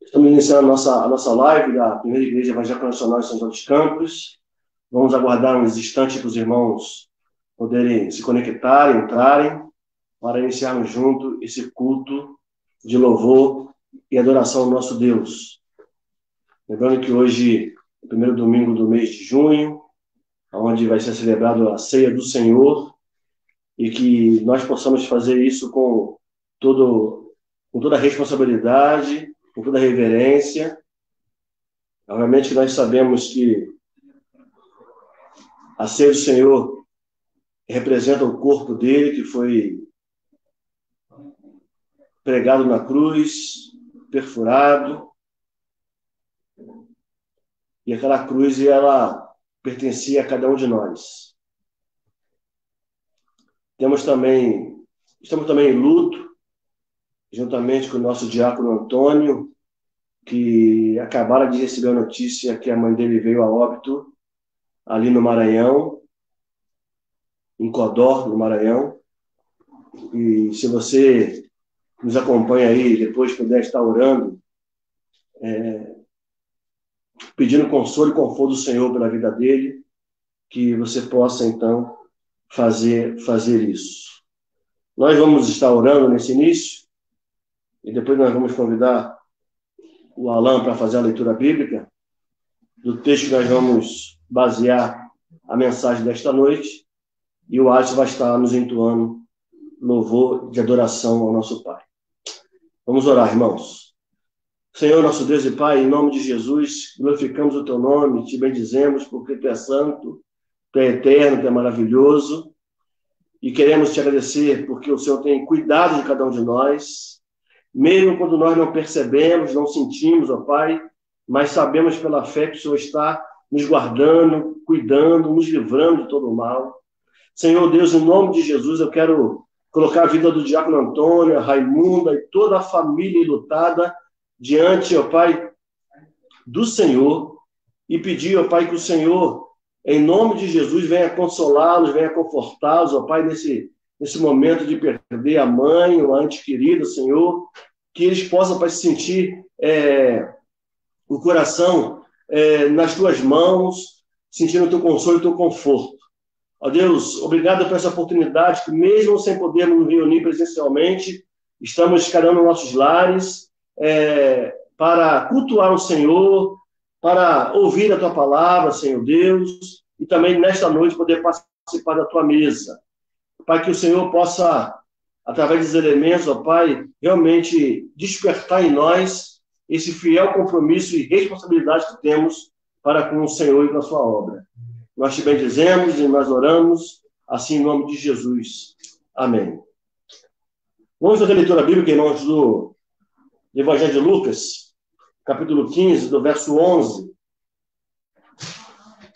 Estamos iniciando a nossa live da Primeira Igreja Evangélica Nacional de São José dos Campos. Vamos aguardar uns instantes para os irmãos poderem se conectarem, entrarem, para iniciarmos junto esse culto de louvor e adoração ao nosso Deus. Lembrando que hoje é o primeiro domingo do mês de junho, onde vai ser celebrado a Ceia do Senhor, e que nós possamos fazer isso com toda a responsabilidade, com toda a reverência. Obviamente que nós sabemos que a Ceia do Senhor representa o corpo dele, que foi pregado na cruz, perfurado, e aquela cruz, ela pertencia a cada um de nós. Estamos também em luto, juntamente com o nosso diácono Antônio, que acabaram de receber a notícia que a mãe dele veio a óbito ali no Maranhão, em Codó, no Maranhão. E se você nos acompanha aí, depois puder estar orando, pedindo consolo e conforto do Senhor pela vida dele, que você possa, então, fazer isso. Nós vamos estar orando nesse início, e depois nós vamos convidar o Alan para fazer a leitura bíblica do texto que nós vamos basear a mensagem desta noite, e o Alisson vai estar nos entoando louvor de adoração ao nosso Pai. Vamos orar, irmãos. Senhor, nosso Deus e Pai, em nome de Jesus, glorificamos o Teu nome, Te bendizemos porque Tu és santo, Tu és eterno, Tu és maravilhoso, e queremos Te agradecer porque o Senhor tem cuidado de cada um de nós, mesmo quando nós não percebemos, não sentimos, ó Pai, mas sabemos pela fé que o Senhor está nos guardando, cuidando, nos livrando de todo o mal. Senhor Deus, em nome de Jesus, eu quero colocar a vida do diácono Antônio, a Raimunda e toda a família enlutada diante, ó Pai, do Senhor, e pedir, ó Pai, que o Senhor, em nome de Jesus, venha consolá-los, venha confortá-los, ó Pai, nesse momento de perder a mãe, o ente querido, Senhor, que eles possam, Pai, se sentir o coração nas Tuas mãos, sentindo o Teu consolo e o Teu conforto. Ó Deus, obrigado por essa oportunidade que, mesmo sem podermos nos reunir presencialmente, estamos cada um nos nossos lares para cultuar o Senhor, para ouvir a Tua palavra, Senhor Deus, e também nesta noite poder participar da Tua mesa. Pai, que o Senhor possa, através dos elementos, ó Pai, realmente despertar em nós esse fiel compromisso e responsabilidade que temos para com o Senhor e com a Sua obra. Nós Te bendizemos e nós oramos, assim em nome de Jesus. Amém. Vamos fazer a leitura bíblica, irmãos, do Evangelho de Lucas, capítulo 15, do verso 11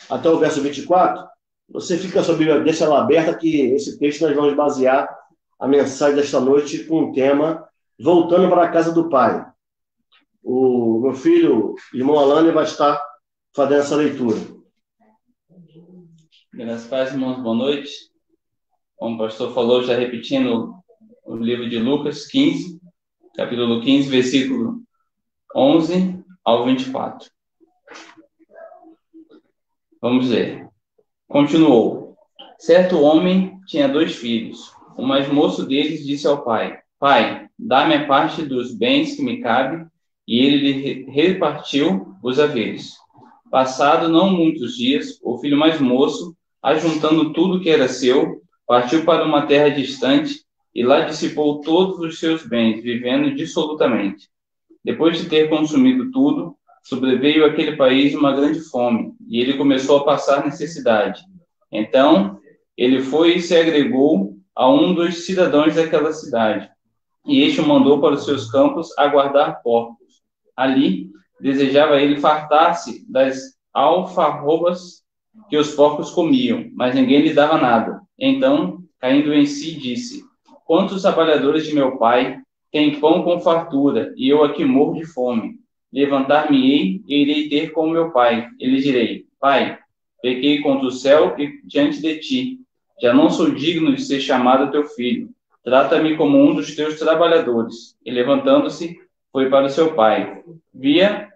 até o verso 24. Você fica a sua Bíblia, deixa ela aberta, que esse texto nós vamos basear a mensagem desta noite com o tema Voltando para a Casa do Pai. O meu filho, irmão Alan, vai estar fazendo essa leitura. Graças a Deus, irmãos, boa noite. Como o pastor falou, já repetindo o livro de Lucas 15, capítulo 15, versículo 11 ao 24. Vamos ler. Continuou. Certo homem tinha 2 filhos. O mais moço deles disse ao pai: Pai, dá-me a parte dos bens que me cabe, e ele lhe repartiu os haveres. Passado não muitos dias, o filho mais moço, ajuntando tudo que era seu, partiu para uma terra distante e lá dissipou todos os seus bens, vivendo dissolutamente. Depois de ter consumido tudo, sobreveio àquele país uma grande fome, e ele começou a passar necessidade. Então, ele foi e se agregou a um dos cidadãos daquela cidade, e este o mandou para os seus campos a guardar porcos. Ali, desejava ele fartar-se das alfarrobas que os porcos comiam, mas ninguém lhe dava nada. Então, caindo em si, disse: Quantos trabalhadores de meu pai têm pão com fartura, e eu aqui morro de fome? Levantar-me-ei e irei ter com meu pai. E lhe direi: Pai, pequei contra o céu e diante de ti. Já não sou digno de ser chamado teu filho. Trata-me como um dos teus trabalhadores. E levantando-se, foi para o seu pai. Vinha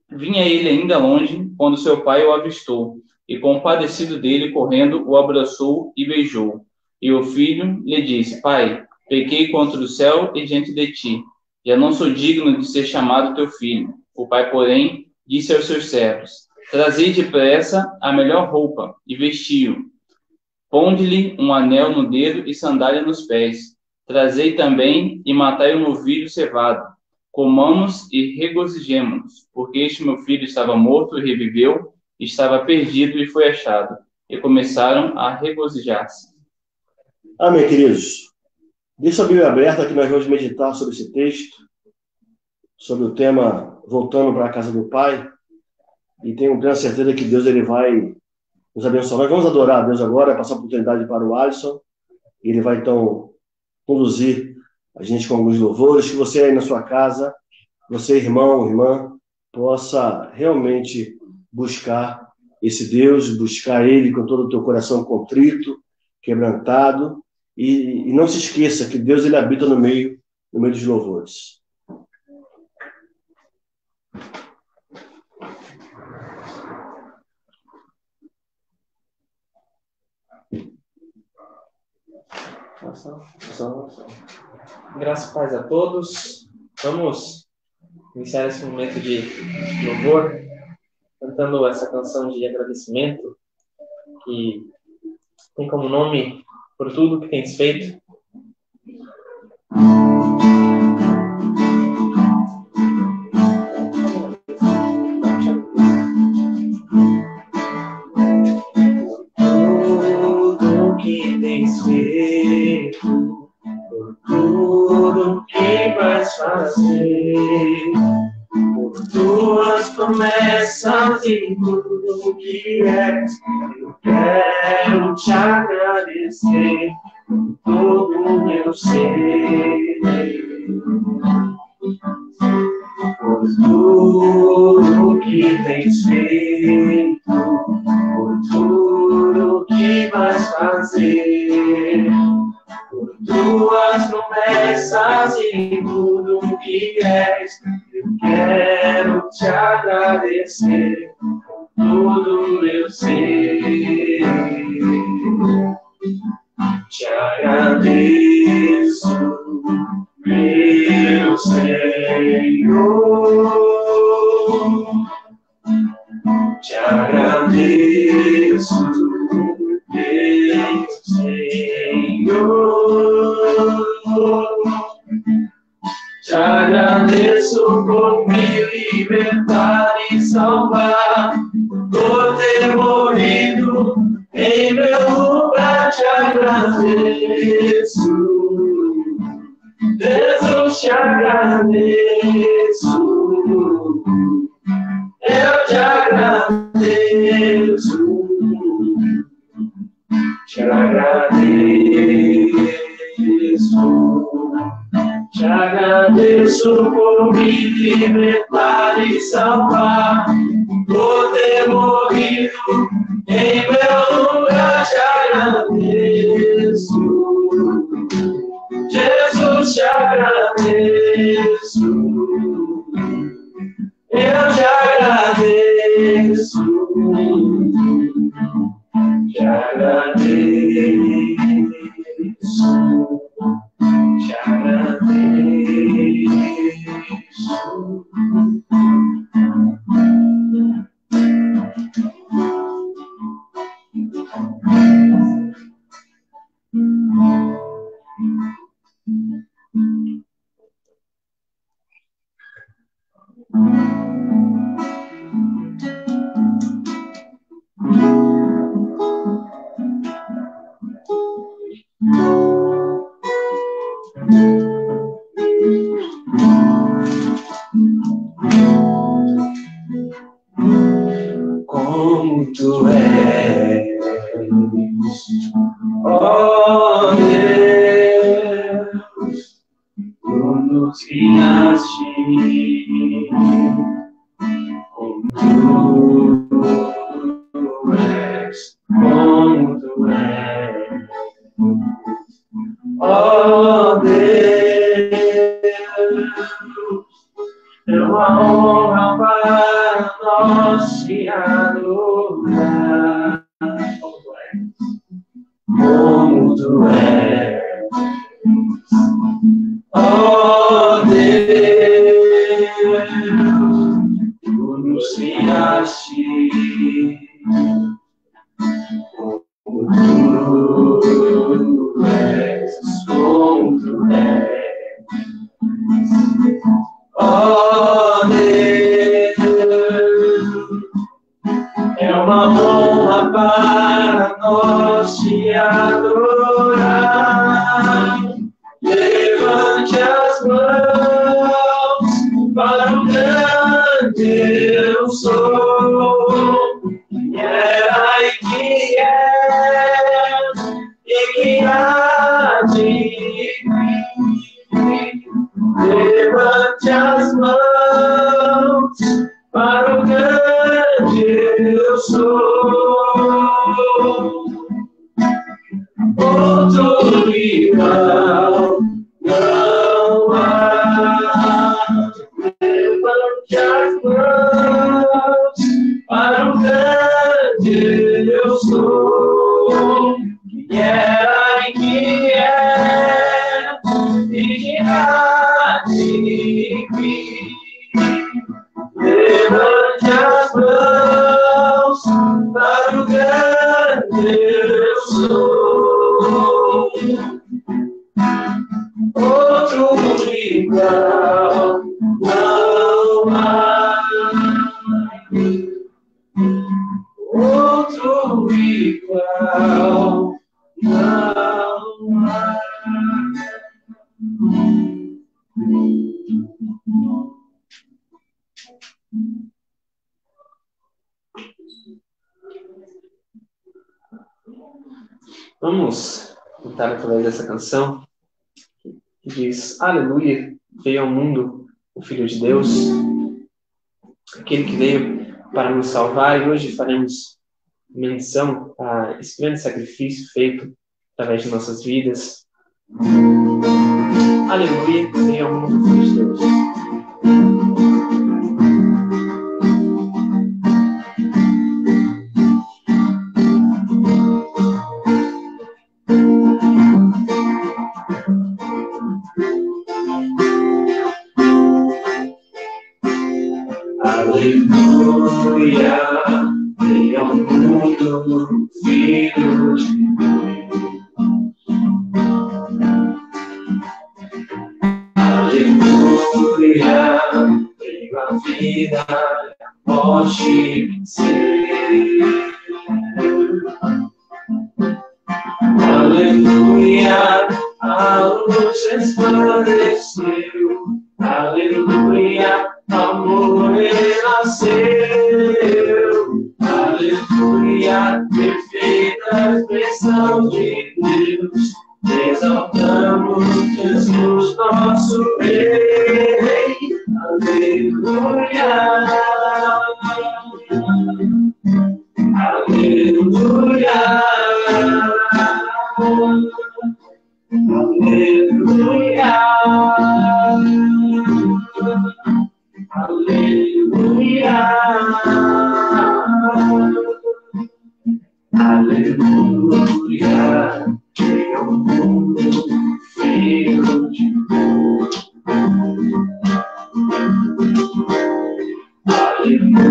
ele ainda longe, quando seu pai o avistou, e compadecido dele, correndo, o abraçou e beijou. E o filho lhe disse: Pai, pequei contra o céu e diante de ti. Já não sou digno de ser chamado teu filho. O pai, porém, disse aos seus servos: Trazei depressa a melhor roupa e vestiu. Ponde-lhe um anel no dedo e sandália nos pés. Trazei também e matai um novilho cevado. Comamos e regozijemo-nos, porque este meu filho estava morto e reviveu, estava perdido e foi achado. E começaram a regozijar-se. Amém, queridos. Deixa a Bíblia aberta que nós vamos meditar sobre esse texto, sobre o tema voltando para a casa do Pai. E tenho plena certeza que Deus ele vai nos abençoar. Nós vamos adorar a Deus agora, passar a oportunidade para o Alisson. Ele vai, então, conduzir a gente com alguns louvores. Que você aí na sua casa, você, irmão, irmã, possa realmente buscar esse Deus, buscar Ele com todo o teu coração contrito, quebrantado. E não se esqueça que Deus ele habita no meio dos louvores. Graças e paz a todos. Vamos iniciar esse momento de louvor cantando essa canção de agradecimento que tem como nome Por Tudo que Tens Feito. Tudo que tens feito, por tudo que vais fazer, por tuas promessas e tudo que és, eu quero te agradecer por todo o meu ser. Por tudo que tens feito, por tudo que vais fazer, por tuas promessas e tudo que és, eu quero te agradecer por todo o meu ser. Te agradeço, meu Senhor. Te agradeço, meu Senhor. Te agradeço por me libertar e salvar, por ter morrido em meu lugar. Te agradeço, Jesus, te agradeço. Eu te agradeço, te agradeço, te agradeço por me libertar e salvar, por ter morrido em meu lugar. Te agradeço, Jesus, te agradeço. Eu te agradeço, te agradeço, te agradeço. Como tu és, ó Deus, tu nos criaste, como tu és, como tu és. Ó Deus, é uma honra para nós te adorar. Como tu és, ó Deus, tu nos criaste. Como tu és, como tu és, ó Deus, é uma honra para nós te adorar. Levante as mãos para o grande eu sou, que era e que é, e que há de vir. Levante as mãos para o grande eu sou. Outro igual não há. Levante as mãos para o grande eu sou, que era e que é, e que há de vir. Levante as mãos para o grande eu sou. Outro igual não há. Outro igual não há. Vamos cantar através dessa canção que diz: Aleluia, veio ao mundo o Filho de Deus, aquele que veio para nos salvar, e hoje faremos menção a esse grande sacrifício feito através de nossas vidas. Aleluia, veio ao mundo o Filho de Deus. Aleluia, veio ao mundo Filho de Deus. Aleluia, veio a vida, a morte vencer. Aleluia, a luz resplandeceu. Aleluia, amor renasceu. Aleluia, perfeita expressão de Deus. Exaltamos Jesus, nosso Rei. Aleluia. Aleluia. Aleluia. Aleluia. Aleluia. Veio ao mundo Filho de Deus.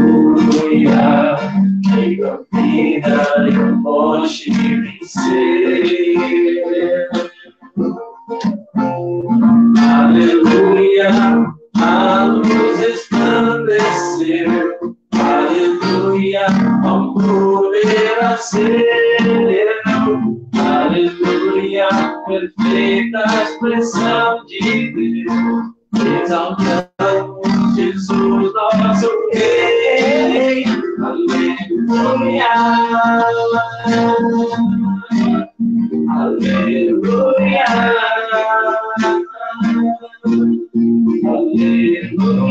Aleluia. Veio a vida e a morte vencer. Aleluia, a luz resplandeceu. Aleluia, amor renasceu. Aleluia, perfeita expressão de Deus. Exaltamos Jesus, nosso Rei. Aleluia. Aleluia. Aleluia.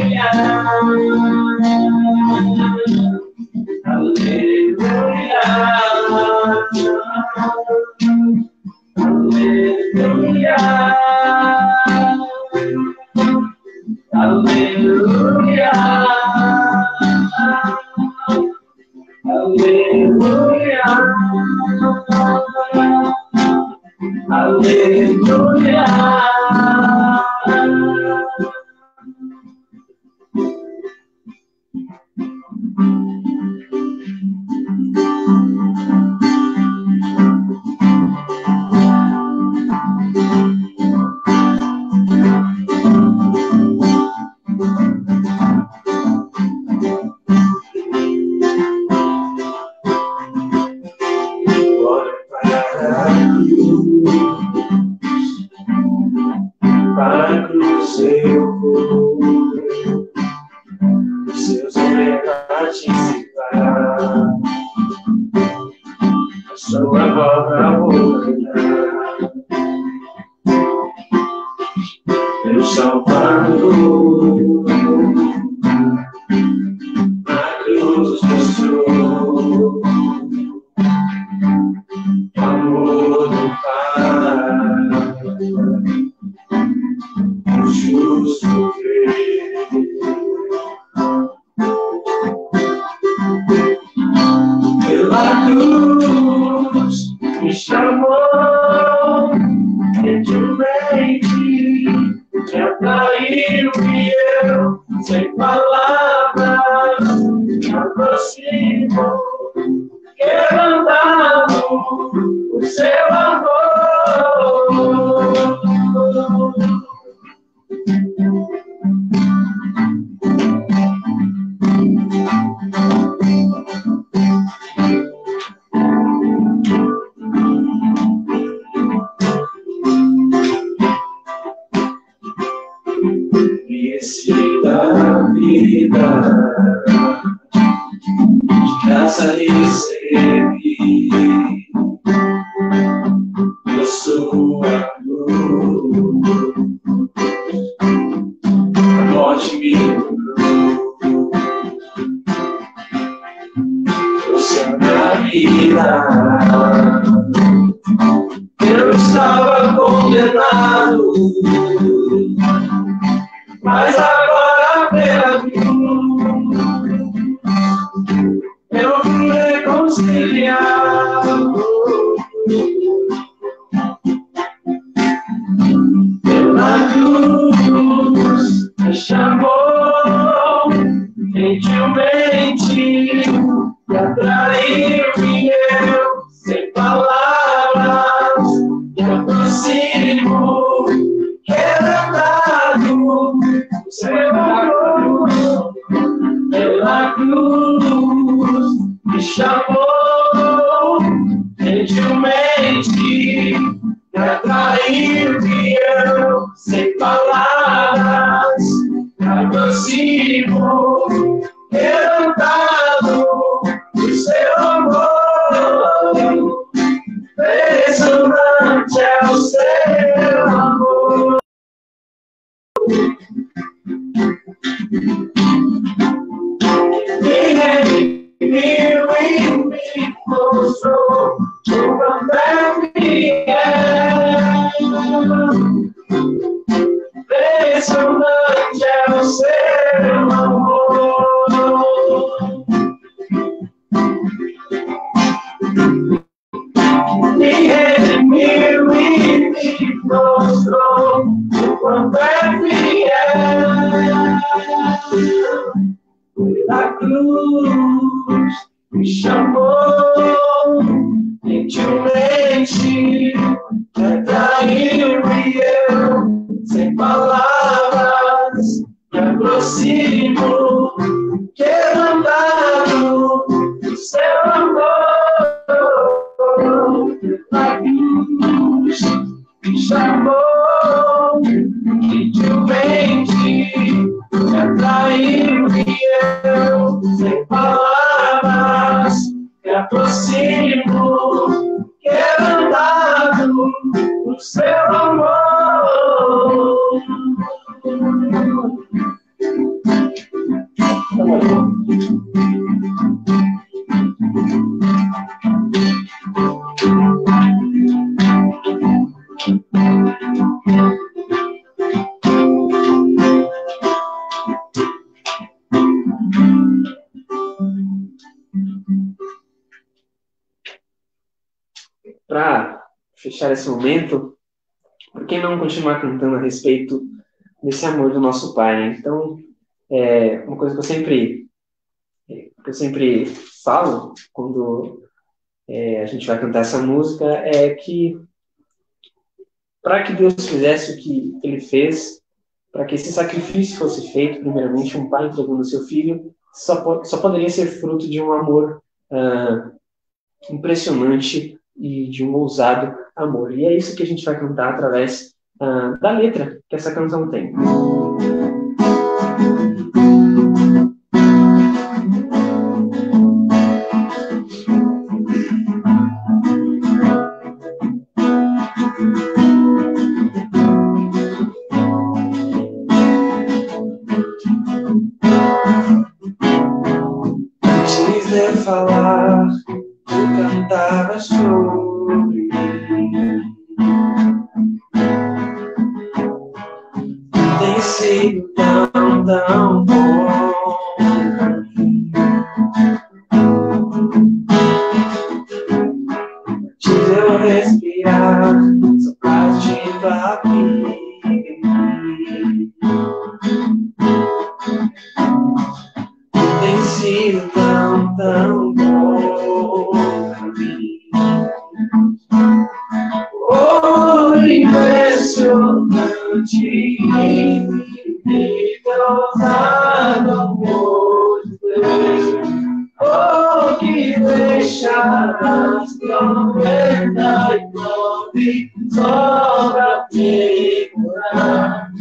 Aleluia. Aleluia. Aleluia. Aleluia. Aleluia. Aleluia. Para cruz eu vou, os seus participar, a sua volta voltará, meu Salvador, na cruz mostrou o amor do Pai. Justo ver pela cruz me chamou gentilmente, me atraiu e eu, sem palavras, me aproximo, quebrantado o seu amor. Esse da vida de graça recebi, eu sou a cruz, a morte me curou, trouxe a minha vida. Eu estava condenado, mas agora pela cruz eu fui reconciliado. Pela cruz me chamou gentilmente, me atraiu e eu, sem palavras, me aproximo, quebrantado o seu amor. Pela cruz me chamou gentilmente, me atraiu e eu, sem palavras, me aproximo, quebrantado o seu amor. Impressionante é o seu amor. Me redimiu e me mostrou o quanto que é. Impressionante é o seu amor. Me redimiu e me mostrou o quanto é fiel. Da cruz me chamou gentilmente, me atraiu e eu, sem palavras, me aproximo, quebrantado o seu amor. Da cruz me chamou gentilmente, me atraiu e eu, sem palavras, me Para fechar esse momento, por que não continuar cantando a respeito desse amor do nosso Pai, né? Então, uma coisa que eu sempre falo quando a gente vai cantar essa música é que para que Deus fizesse o que Ele fez, para que esse sacrifício fosse feito, primeiramente um pai entregando o seu filho, só poderia ser fruto de um amor impressionante e de um ousado amor. E é isso que a gente vai cantar através da letra que essa canção tem. Antes de falar, tu cantavas sobre mim. Tem sido tão, tão bom pra mim. Antes de eu respirar, sopraste tua vida em mim. Tem sido tão, tão bom pra mim. Oh, impressionante, infinito, ousado amor de Deus. Oh, que deixarás promessa e nome só pra te curar.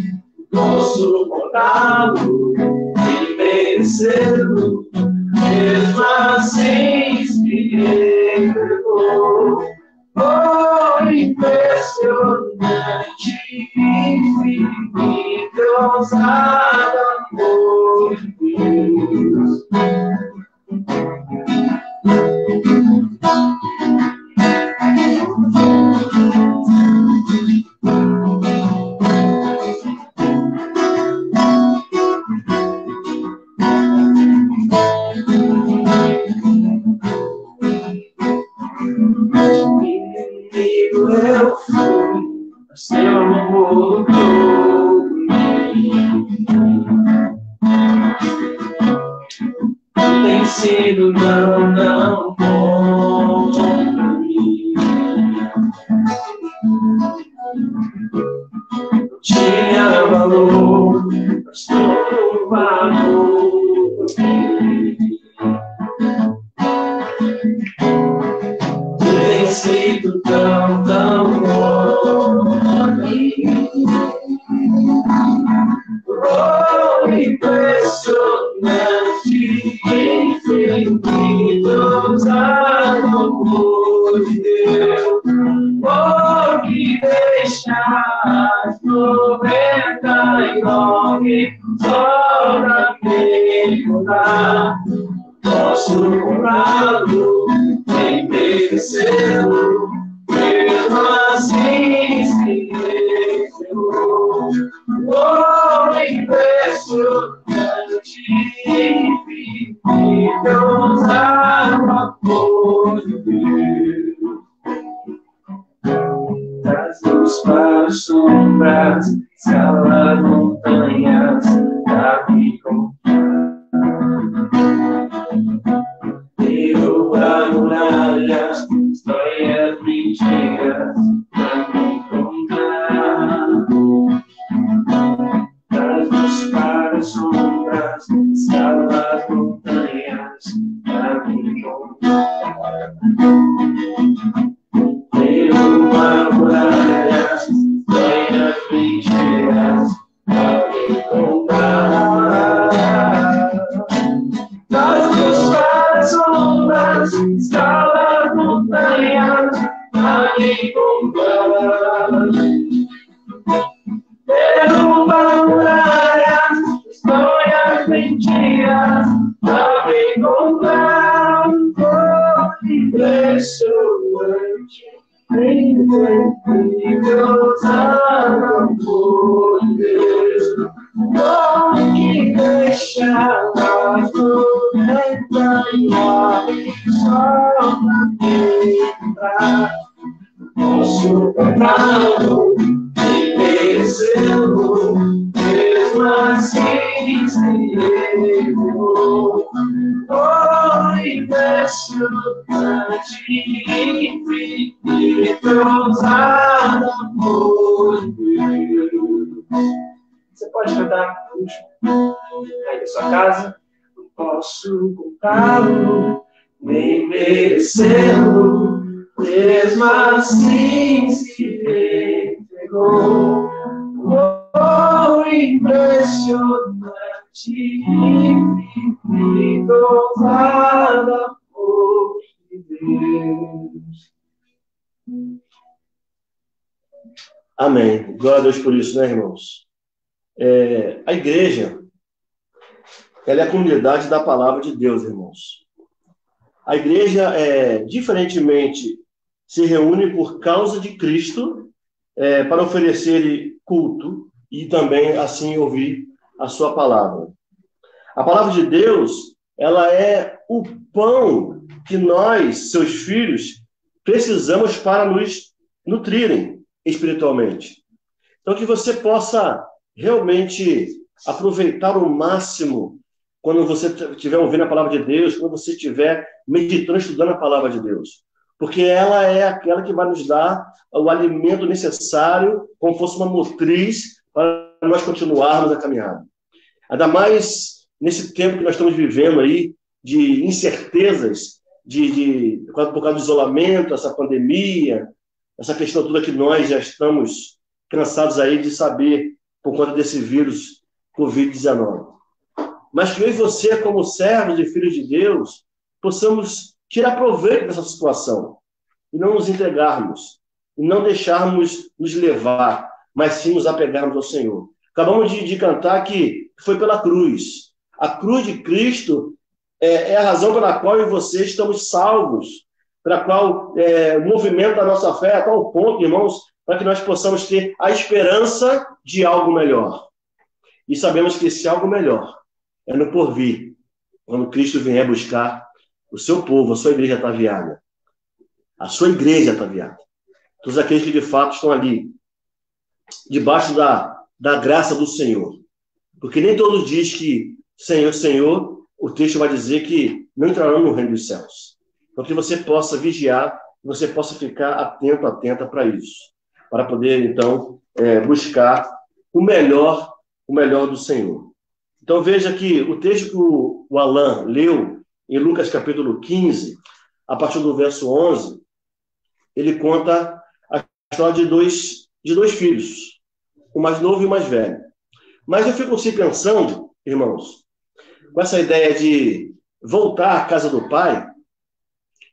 Posso contá-lo e merecê-lo, mesmo assim se entregou. Oh, impressionante, infinito, ousado amor de Deus. Inimigo eu fui, mas seu amor lutou por mim. Tem sido não, não bom pra mim. Não tinha valor, mas todo valor por mim. Tem sido tão, tão bom pra mim. Oh, impressionante, infinito, ousado amor de Deus. Oh, que deixas 99 só pra me mudar. Posso comprá-lo, nem merecê-lo, mesmo assim se entregou. Oh, impressionante, infinito, ousado amor de Deus. Das luzes para as sombras, escalar montanhas, pra me derrubar muralhas, histórias mentiras pra me encontrar. Das luzes para as sombras, escalar montanhas pra me encontrar. Derrubar muralhas, histórias mentiras pra me encontrar. Você pode cantar aí da sua casa. Não posso comprá-lo, nem merecê-lo, mesmo assim se entregou. Oh, impressionante, infinito, ousado amor de Deus. Amém. Glória a Deus por isso, né, irmãos? A igreja, ela é a comunidade da palavra de Deus, irmãos. A igreja, diferentemente, se reúne por causa de Cristo, para oferecer culto e também, assim, ouvir a sua palavra. A palavra de Deus, ela é o pão que nós, seus filhos, precisamos para nos nutrirem espiritualmente. Então, que você possa realmente aproveitar o máximo quando você estiver ouvindo a palavra de Deus, quando você estiver meditando, estudando a palavra de Deus. Porque ela é aquela que vai nos dar o alimento necessário, como fosse uma motriz, para nós continuarmos a caminhada. Ainda mais nesse tempo que nós estamos vivendo aí, de incertezas, por causa do isolamento, essa pandemia, essa questão toda que nós já estamos cansados aí de saber por conta desse vírus Covid-19. Mas que eu e você, como servos e filhos de Deus, possamos tirar proveito dessa situação e não nos entregarmos, e não deixarmos nos levar, mas sim nos apegarmos ao Senhor. Acabamos de cantar que foi pela cruz. A cruz de Cristo é a razão pela qual eu e você estamos salvos, para qual o movimento da nossa fé, a tal ponto, irmãos, para que nós possamos ter a esperança de algo melhor. E sabemos que esse algo melhor é no porvir, quando Cristo vier buscar o seu povo, a sua igreja ataviada. A sua igreja ataviada. Todos aqueles que de fato estão ali, debaixo da graça do Senhor. Porque nem todos diz que Senhor, Senhor, o texto vai dizer que não entrarão no reino dos céus. Então que você possa vigiar, que você possa ficar atento, atenta para isso. Para poder, então, buscar o melhor do Senhor. Então veja que o texto que o Alan leu em Lucas capítulo 15, a partir do verso 11, ele conta a história de dois filhos, o mais novo e o mais velho. Mas eu fico assim pensando, irmãos, com essa ideia de voltar à casa do Pai,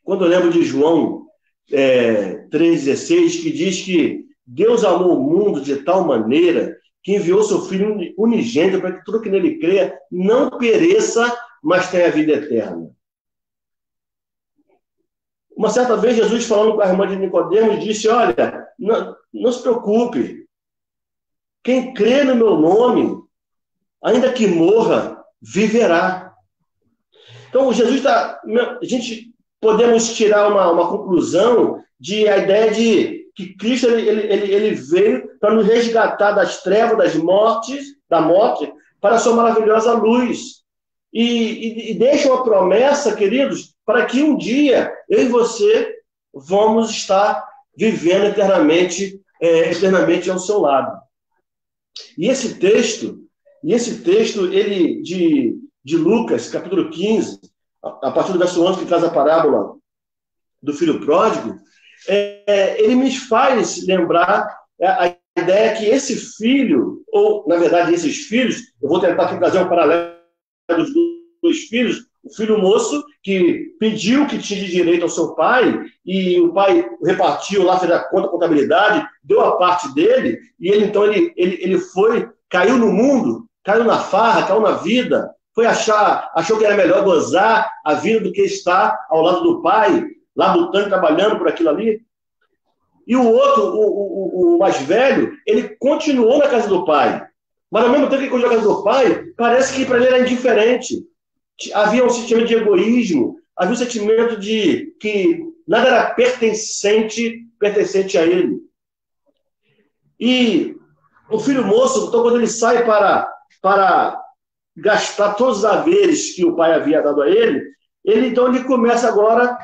quando eu lembro de João 3,16, que diz que Deus amou o mundo de tal maneira que enviou seu Filho unigênito para que tudo que nele creia não pereça, mas tenha a vida eterna. Uma certa vez, Jesus, falando com a irmã de Nicodemos, disse, olha, não se preocupe. Quem crê no meu nome, ainda que morra, viverá. Então, Jesus a gente podemos tirar uma conclusão de a ideia de que Cristo ele veio para nos resgatar das trevas, da morte, para a sua maravilhosa luz. E deixa uma promessa, queridos, para que um dia eu e você vamos estar vivendo eternamente ao seu lado. E esse texto ele de Lucas, capítulo 15, a partir do verso 11, que traz a parábola do filho pródigo, ele me faz lembrar a ideia que esse filho, ou, na verdade, esses filhos, eu vou tentar aqui trazer um paralelo dos dois filhos, o filho moço que pediu que tinha de direito ao seu pai, e o pai repartiu lá, fez a contabilidade, deu a parte dele, e ele, então, ele foi, caiu no mundo, caiu na farra, caiu na vida, achou que era melhor gozar a vida do que estar ao lado do pai, lá lutando, trabalhando por aquilo ali. E o outro, o mais velho, ele continuou na casa do pai. Mas ao mesmo tempo que ele continuou na casa do pai, parece que para ele era indiferente. Havia um sentimento de egoísmo, havia um sentimento de que nada era pertencente a ele. E o filho moço, então, quando ele sai para gastar todos os haveres que o pai havia dado a ele, Então ele começa agora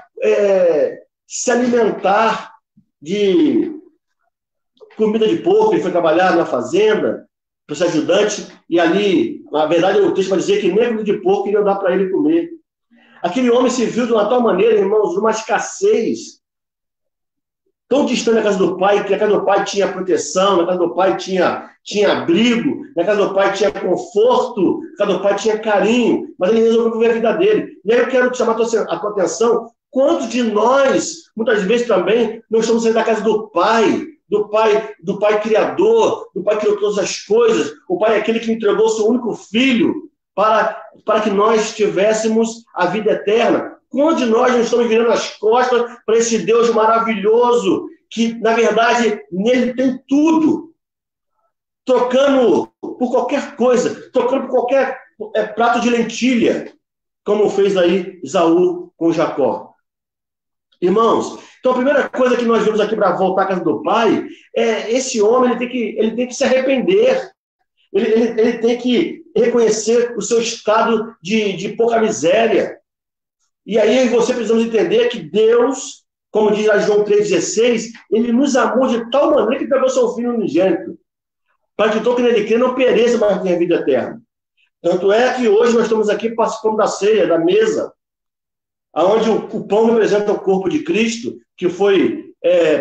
se alimentar de comida de porco. Ele foi trabalhar na fazenda para ser ajudante, e ali, na verdade, o texto vai dizer que nem comida de porco iria dar para ele comer. Aquele homem se viu de uma tal maneira, irmãos, numa escassez tão distante da casa do pai, que a casa do pai tinha proteção, na casa do pai tinha abrigo, na casa do pai tinha conforto, na casa do pai tinha carinho, mas ele resolveu viver a vida dele. E aí eu quero chamar a tua atenção, quantos de nós, muitas vezes também, não estamos saindo da casa do pai criador, do pai que criou todas as coisas, o pai é aquele que entregou seu único filho para que nós tivéssemos a vida eterna. Quantos de nós não estamos virando as costas para esse Deus maravilhoso, que, na verdade, nele tem tudo, trocando por qualquer coisa, trocando por qualquer prato de lentilha, como fez aí Esaú com Jacó. Irmãos, então a primeira coisa que nós vemos aqui para voltar à casa do pai é esse homem, ele tem que se arrepender. Ele tem que reconhecer o seu estado de pouca miséria. E aí eu e você precisamos entender que Deus, como diz lá João 3,16, ele nos amou de tal maneira que entregou seu Filho unigênito, para que todo que nele crê não pereça, mas tenha vida eterna. Tanto é que hoje nós estamos aqui participando da ceia, da mesa, onde o pão representa o corpo de Cristo, que foi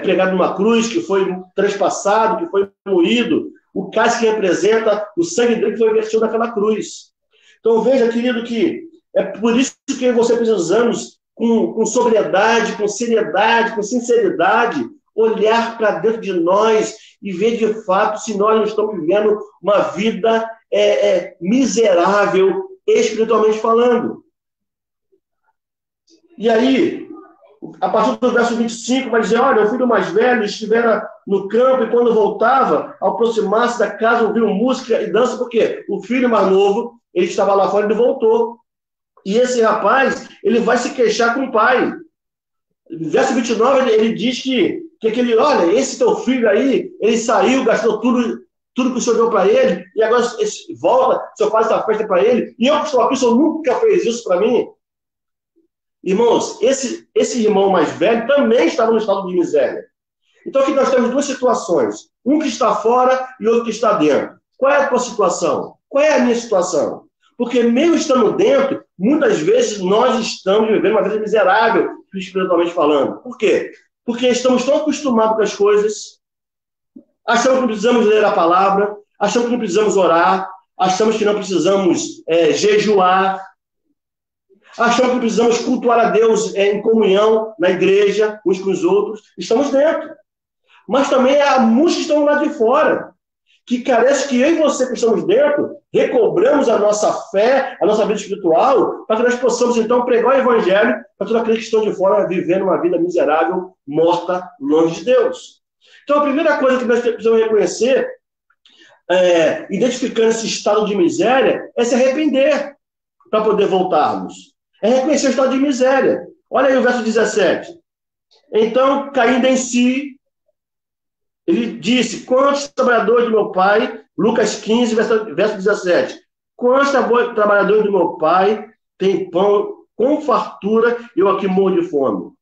pregado numa cruz, que foi transpassado, que foi moído, o cálice que representa o sangue dele que foi vertido naquela cruz. Então veja, querido, que é por isso que você precisamos, com sobriedade, com seriedade, com sinceridade, olhar para dentro de nós e ver de fato se nós não estamos vivendo uma vida miserável, espiritualmente falando. E aí, a partir do verso 25, vai dizer, olha, o filho mais velho estivera no campo e quando voltava, ao aproximar-se da casa, ouviu música e dança, porque o filho mais novo, ele estava lá fora e ele voltou. E esse rapaz, ele vai se queixar com o pai. No verso 29, ele diz que aquele, olha, esse teu filho aí, ele saiu, gastou tudo que o senhor deu para ele, e agora volta, o senhor faz essa festa para ele, e eu que estou aqui, o senhor nunca fez isso para mim. Irmãos, esse irmão mais velho também estava no estado de miséria. Então aqui nós temos duas situações. Um que está fora e outro que está dentro. Qual é a tua situação? Qual é a minha situação? Porque mesmo estando dentro, muitas vezes nós estamos vivendo uma vida miserável, espiritualmente falando. Por quê? Porque estamos tão acostumados com as coisas, achamos que não precisamos ler a palavra, achamos que não precisamos orar, achamos que não precisamos jejuar, achamos que precisamos cultuar a Deus em comunhão, na igreja, uns com os outros. Estamos dentro. Mas também há muitos que estão lá de fora, que carece que eu e você que estamos dentro, recobramos a nossa fé, a nossa vida espiritual, para que nós possamos, então, pregar o evangelho para todos aqueles que estão de fora vivendo uma vida miserável, morta, longe de Deus. Então, a primeira coisa que nós precisamos reconhecer, identificando esse estado de miséria, é se arrepender para poder voltarmos. É reconhecer o estado de miséria. Olha aí o verso 17. Então, caindo em si, ele disse, quantos trabalhadores do meu pai, Lucas 15, verso 17, quantos trabalhadores do meu pai têm pão com fartura e eu aqui morro de fome?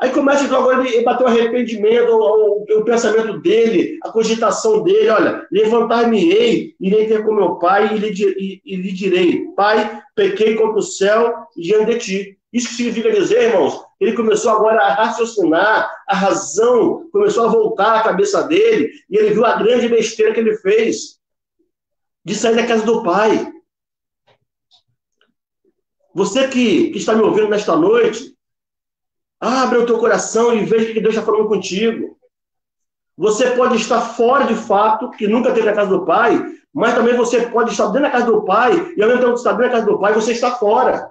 Aí começa então agora ele bater o arrependimento, o pensamento dele, a cogitação dele, olha, levantar-me-ei, irei ter com meu pai e lhe direi, pai, pequei contra o céu e diante de ti. Isso que significa dizer, irmãos, ele começou agora a raciocinar, a razão começou a voltar à cabeça dele, e ele viu a grande besteira que ele fez, de sair da casa do pai. Você que está me ouvindo nesta noite, abre o teu coração e veja o que Deus está falando contigo. Você pode estar fora de fato, que nunca teve na casa do pai, mas também você pode estar dentro da casa do pai, e ao mesmo tempo que está dentro da casa do pai, você está fora.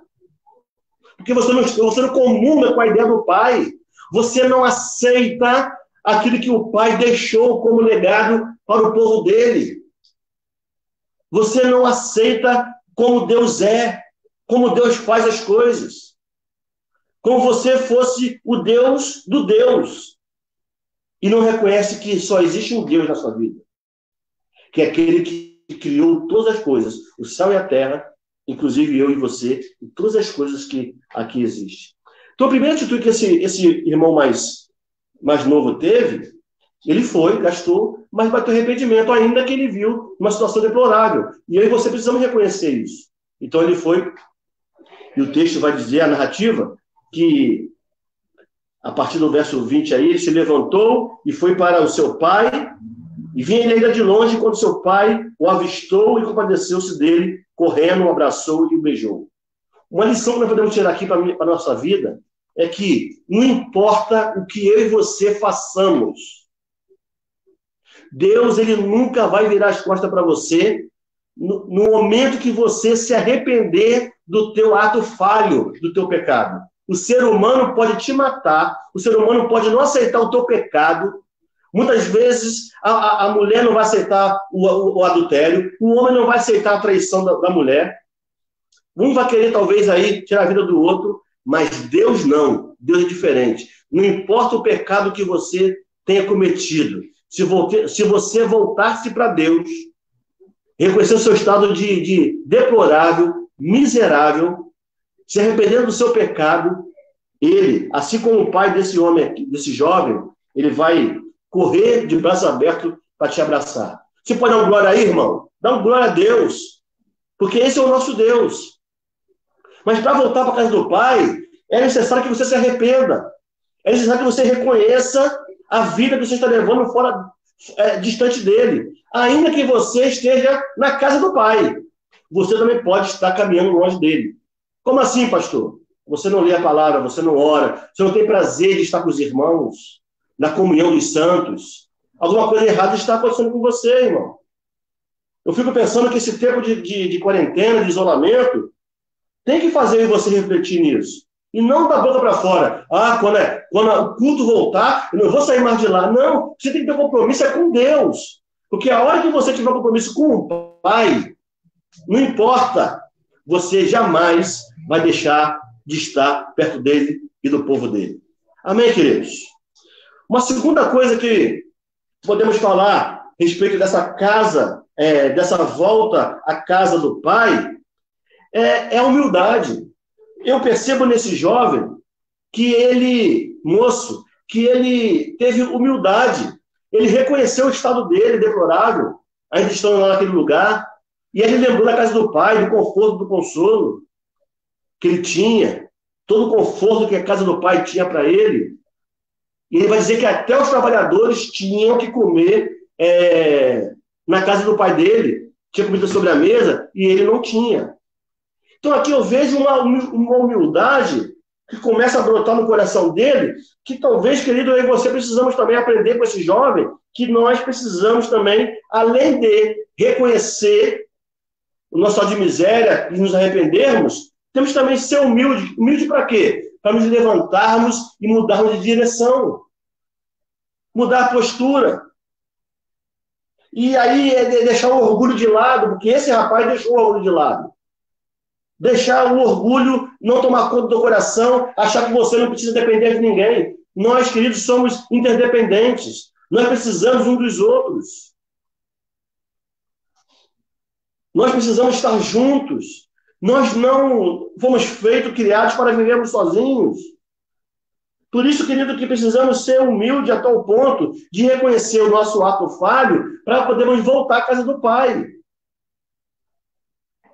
Porque você não comunga com a ideia do pai. Você não aceita aquilo que o pai deixou como legado para o povo dele. Você não aceita como Deus é, como Deus faz as coisas. Como você fosse o Deus do Deus. E não reconhece que só existe um Deus na sua vida. Que é aquele que criou todas as coisas, o céu e a terra, inclusive eu e você, e todas as coisas que aqui existem. Então, a primeira atitude que esse irmão mais novo teve, ele foi, gastou, mas bateu arrependimento, ainda que ele viu uma situação deplorável. E eu e você precisamos reconhecer isso. Então, ele foi, e o texto vai dizer, a narrativa, que a partir do verso 20 aí, ele se levantou e foi para o seu pai, e vinha ele ainda de longe, quando seu pai o avistou e compadeceu-se dele, correndo, o abraçou e o beijou. Uma lição que nós podemos tirar aqui para a nossa vida é que não importa o que eu e você façamos, Deus, ele nunca vai virar as costas para você no momento que você se arrepender do teu ato falho, do teu pecado. O ser humano pode te matar, o ser humano pode não aceitar o teu pecado. Muitas vezes a mulher não vai aceitar o adultério, o homem não vai aceitar a traição da mulher. Um vai querer talvez aí tirar a vida do outro, mas Deus não. Deus é diferente. Não importa o pecado que você tenha cometido. Se você voltar-se para Deus, reconhecer o seu estado de deplorável, miserável, se arrependendo do seu pecado, ele, assim como o pai desse homem, desse jovem, ele vai correr de braços abertos para te abraçar. Você pode dar um glória aí, irmão? Dá um glória a Deus, porque esse é o nosso Deus. Mas para voltar para a casa do pai, é necessário que você se arrependa. É necessário que você reconheça a vida que você está levando fora, distante dele. Ainda que você esteja na casa do pai, você também pode estar caminhando longe dele. Como assim, pastor? Você não lê a palavra, você não ora, você não tem prazer de estar com os irmãos, na comunhão dos santos. Alguma coisa errada está acontecendo com você, irmão. Eu fico pensando que esse tempo de quarentena, de isolamento, tem que fazer você refletir nisso. E não da boca para fora. Quando o culto voltar, eu não vou sair mais de lá. Não, você tem que ter compromisso com Deus. Porque a hora que você tiver compromisso com o Pai, não importa, você jamais vai deixar de estar perto dele e do povo dele. Amém, queridos? Uma segunda coisa que podemos falar a respeito dessa casa, dessa volta à casa do Pai, é a humildade. Eu percebo nesse jovem que ele, moço, que ele teve humildade. Ele reconheceu o estado dele, deplorável, ainda estando lá naquele lugar, e ele lembrou da casa do pai, do conforto, do consolo que ele tinha, todo o conforto que a casa do pai tinha para ele. E ele vai dizer que até os trabalhadores tinham que comer na casa do pai dele, tinha comida sobre a mesa, e ele não tinha. Então aqui eu vejo uma humildade que começa a brotar no coração dele, que talvez, querido, eu e você precisamos também aprender com esse jovem, que nós precisamos também, além de reconhecer o nosso estado de miséria e nos arrependermos, temos também que ser humilde. Humilde para quê? Para nos levantarmos e mudarmos de direção. Mudar a postura. E aí deixar o orgulho de lado, porque esse rapaz deixou o orgulho de lado. Deixar o orgulho não tomar conta do coração, achar que você não precisa depender de ninguém. Nós, queridos, somos interdependentes. Nós precisamos uns dos outros. Nós precisamos estar juntos. Nós não fomos criados para vivermos sozinhos. Por isso, querido, que precisamos ser humildes a tal ponto de reconhecer o nosso ato falho para podermos voltar à casa do Pai.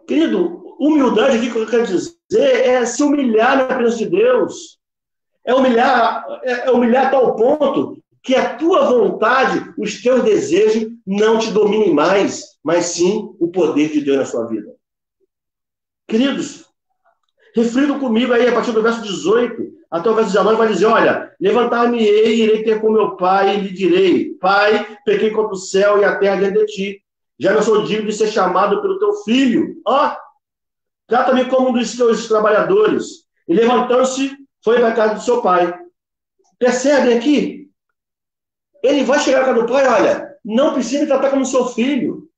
Querido, humildade aqui que eu quero dizer é se humilhar na presença de Deus. É humilhar a tal ponto que a tua vontade, os teus desejos não te dominem mais, mas sim o poder de Deus na sua vida. Queridos, reflitam comigo aí a partir do verso 18 até o verso 19, vai dizer, olha, levantar-me-ei e irei ter com meu pai e lhe direi, Pai, pequei contra o céu e a terra diante de ti. Já não sou digno de ser chamado pelo teu filho. Trata-me como um dos teus trabalhadores. E levantando-se, foi para a casa do seu pai. Percebem aqui? Ele vai chegar na casa do pai, olha, não precisa me tratar como seu filho.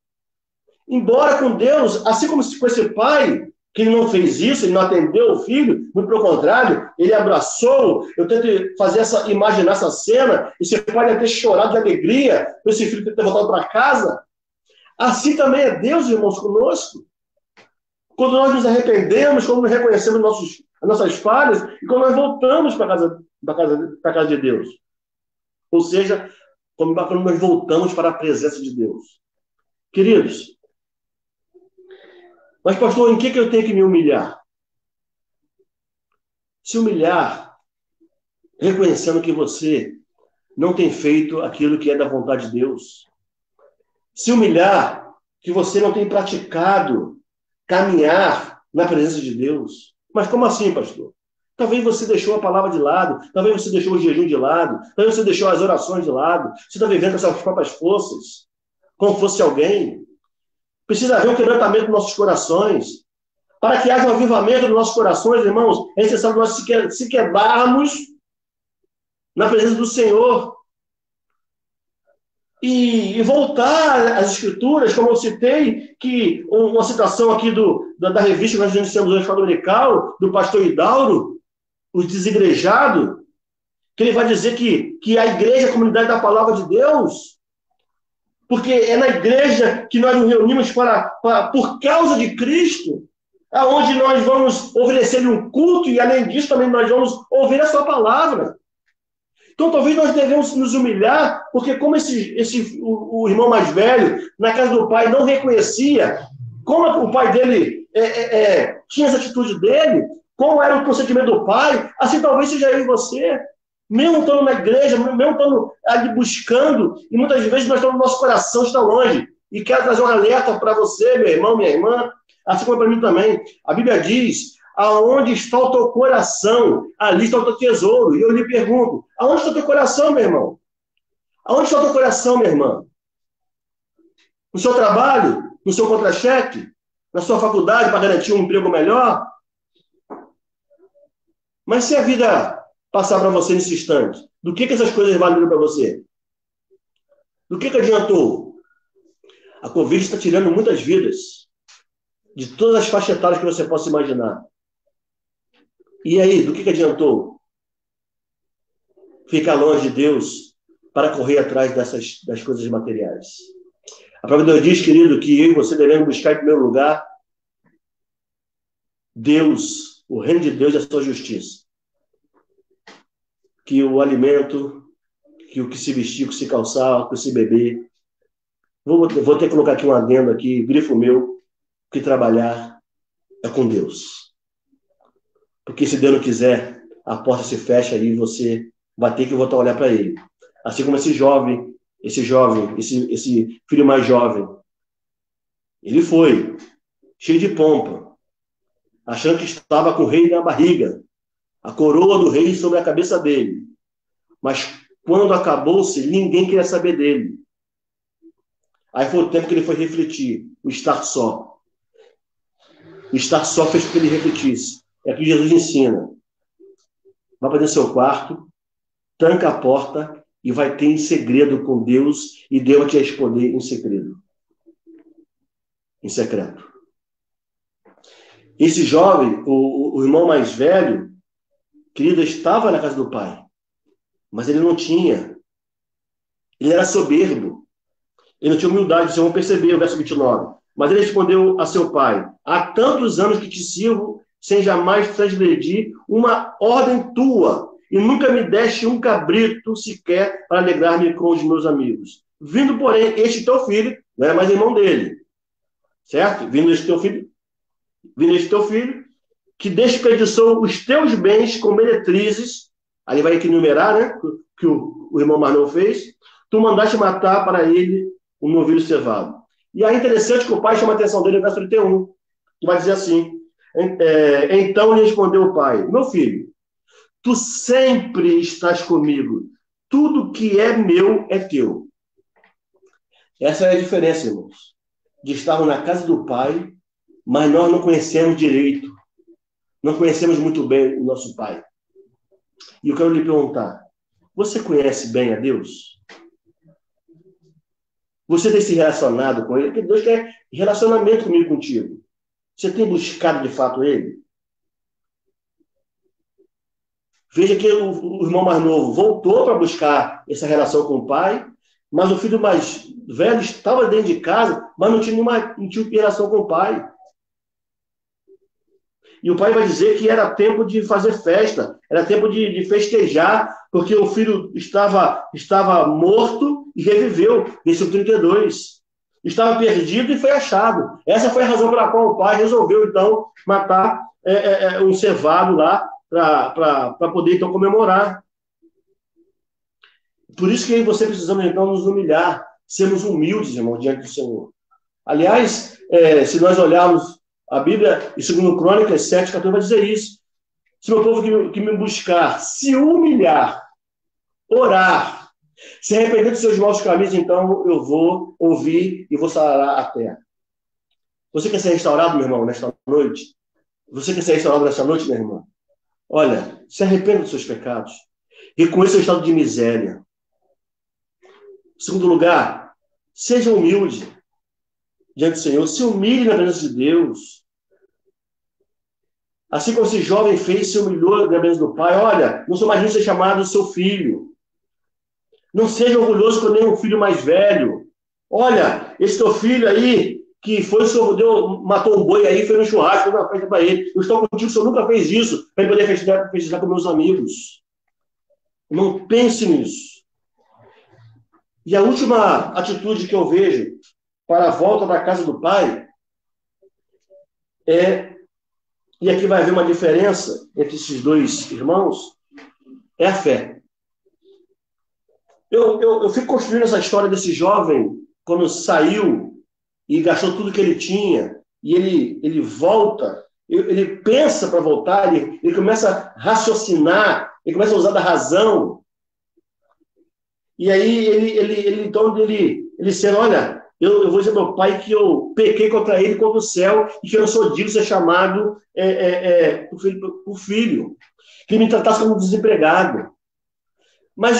Embora com Deus, assim como se fosse pai, que ele não fez isso, ele não atendeu o filho, muito pelo contrário, ele abraçou. Eu tento imaginar essa cena, e você pode até chorar de alegria por esse filho ter voltado para casa. Assim também é Deus, irmãos, conosco. quando nós nos arrependemos, quando nós reconhecemos as nossas falhas e quando nós voltamos para a casa de Deus. Ou seja, quando nós voltamos para a presença de Deus. Queridos, mas pastor, em que eu tenho que me humilhar? Se humilhar, reconhecendo que você não tem feito aquilo que é da vontade de Deus. Se humilhar, que você não tem praticado caminhar na presença de Deus. Mas como assim, pastor? Talvez você deixou a palavra de lado, talvez você deixou o jejum de lado, talvez você deixou as orações de lado, você está vivendo com as suas próprias forças, como fosse alguém. Precisa haver um quebrantamento dos nossos corações. Para que haja um avivamento dos nossos corações, irmãos, é necessário nós se quebrarmos na presença do Senhor. E voltar às Escrituras, como eu citei, que uma citação aqui da revista que nós iniciamos hoje, dominical, do pastor Hidauro, o desigrejado, que ele vai dizer que a igreja é a comunidade da palavra de Deus, porque é na igreja que nós nos reunimos por causa de Cristo, aonde nós vamos oferecer um culto e, além disso, também nós vamos ouvir a sua palavra. Então, talvez nós devemos nos humilhar, porque como o irmão mais velho, na casa do pai, não reconhecia como o pai dele tinha as atitudes dele, como era o procedimento do pai, assim talvez seja eu e você, mesmo estando na igreja, mesmo estando ali buscando, e muitas vezes nosso coração está longe. E quero trazer um alerta para você, meu irmão, minha irmã, assim como para mim também. A Bíblia diz: aonde está o teu coração, ali está o teu tesouro. E eu lhe pergunto, aonde está o teu coração, meu irmão? Aonde está o teu coração, minha irmã? No seu trabalho? No seu contra-cheque? Na sua faculdade para garantir um emprego melhor? Mas se a vida passar para você nesse instante, do que essas coisas valeram para você? Do que adiantou? A Covid está tirando muitas vidas, de todas as faixas etárias que você possa imaginar. E aí, do que adiantou ficar longe de Deus para correr atrás das coisas materiais? A palavra de Deus diz, querido, que eu e você devemos buscar em primeiro lugar Deus, o reino de Deus e a sua justiça. Que o alimento, que o que se vestir, o que se calçar, o que se beber. Vou ter que colocar aqui um adendo aqui, grifo meu, que trabalhar é com Deus. Porque se Deus não quiser, a porta se fecha e você vai ter que voltar a olhar para ele. Assim como esse filho mais jovem. Ele foi, cheio de pompa, achando que estava com o rei na barriga, a coroa do rei sobre a cabeça dele. Mas quando acabou-se, ninguém queria saber dele. Aí foi o tempo que ele foi refletir, o estar só. O estar só fez com que ele refletisse. É o que Jesus ensina. Vai para dentro do seu quarto, tranca a porta e vai ter em segredo com Deus e Deus vai te responder em segredo. Em secreto. Esse jovem, o irmão mais velho, querido, estava na casa do pai, mas ele não tinha. Ele era soberbo. Ele não tinha humildade, vocês vão perceber o verso 29. Mas ele respondeu a seu pai: há tantos anos que te sirvo, sem jamais transgredir uma ordem tua, e nunca me deste um cabrito sequer para alegrar-me com os meus amigos. Vindo, porém, este teu filho, não era mais irmão dele, certo? Vindo este teu filho, que desperdiçou os teus bens com meretrizes, aí vai aqui enumerar, né, que o irmão mais novo fez, tu mandaste matar para ele um novilho cevado. E aí é interessante que o pai chama a atenção dele no verso 31, que vai dizer assim: então lhe respondeu o pai: meu filho, tu sempre estás comigo, tudo que é meu é teu. Essa é a diferença, irmãos, de estarmos na casa do pai, mas nós não conhecemos direito, não conhecemos muito bem o nosso pai. E eu quero lhe perguntar: você conhece bem a Deus? Você tem se relacionado com ele? Porque Deus quer relacionamento comigo e contigo. Você tem buscado de fato ele? Veja que o irmão mais novo voltou para buscar essa relação com o pai, mas o filho mais velho estava dentro de casa, mas não tinha relação com o pai. E o pai vai dizer que era tempo de fazer festa, era tempo de festejar, porque o filho estava morto e reviveu. Versículo 32. Estava perdido e foi achado. Essa foi a razão pela qual o pai resolveu, então, matar um cevado lá para poder, então, comemorar. Por isso que você precisamos, então, nos humilhar, sermos humildes, irmão, diante do Senhor. Aliás, se nós olharmos a Bíblia, em 2 Crônicas 7:14, vai dizer isso. Se meu povo que me buscar, se humilhar, orar, se arrepender dos seus maus caminhos, então eu vou ouvir e vou sarar a terra. Você quer ser restaurado, meu irmão, nesta noite? Você quer ser restaurado nesta noite, minha irmã? Olha, se arrependa dos seus pecados. Reconheça o estado de miséria. Em segundo lugar, seja humilde diante do Senhor. Se humilhe na presença de Deus. Assim como esse jovem fez, se humilhou na presença do Pai. Olha, não sou mais digno de ser chamado seu filho. Não seja orgulhoso com nenhum filho mais velho. Olha, esse teu filho aí, que foi, o senhor matou um boi aí, fez um churrasco, fez uma festa para ele. Eu estou contigo, o senhor nunca fez isso, para ele poder festejar com meus amigos. Não pense nisso. E a última atitude que eu vejo para a volta da casa do pai e aqui vai haver uma diferença entre esses dois irmãos, é a fé. Eu fico construindo essa história desse jovem, quando saiu e gastou tudo que ele tinha, e ele volta, ele pensa para voltar, ele começa a raciocinar, ele começa a usar da razão. E aí então ele disse, olha, eu vou dizer ao meu pai que eu pequei contra ele, contra o céu, e que eu não sou digno de ser chamado por filho, que ele me tratasse como desempregado. Mas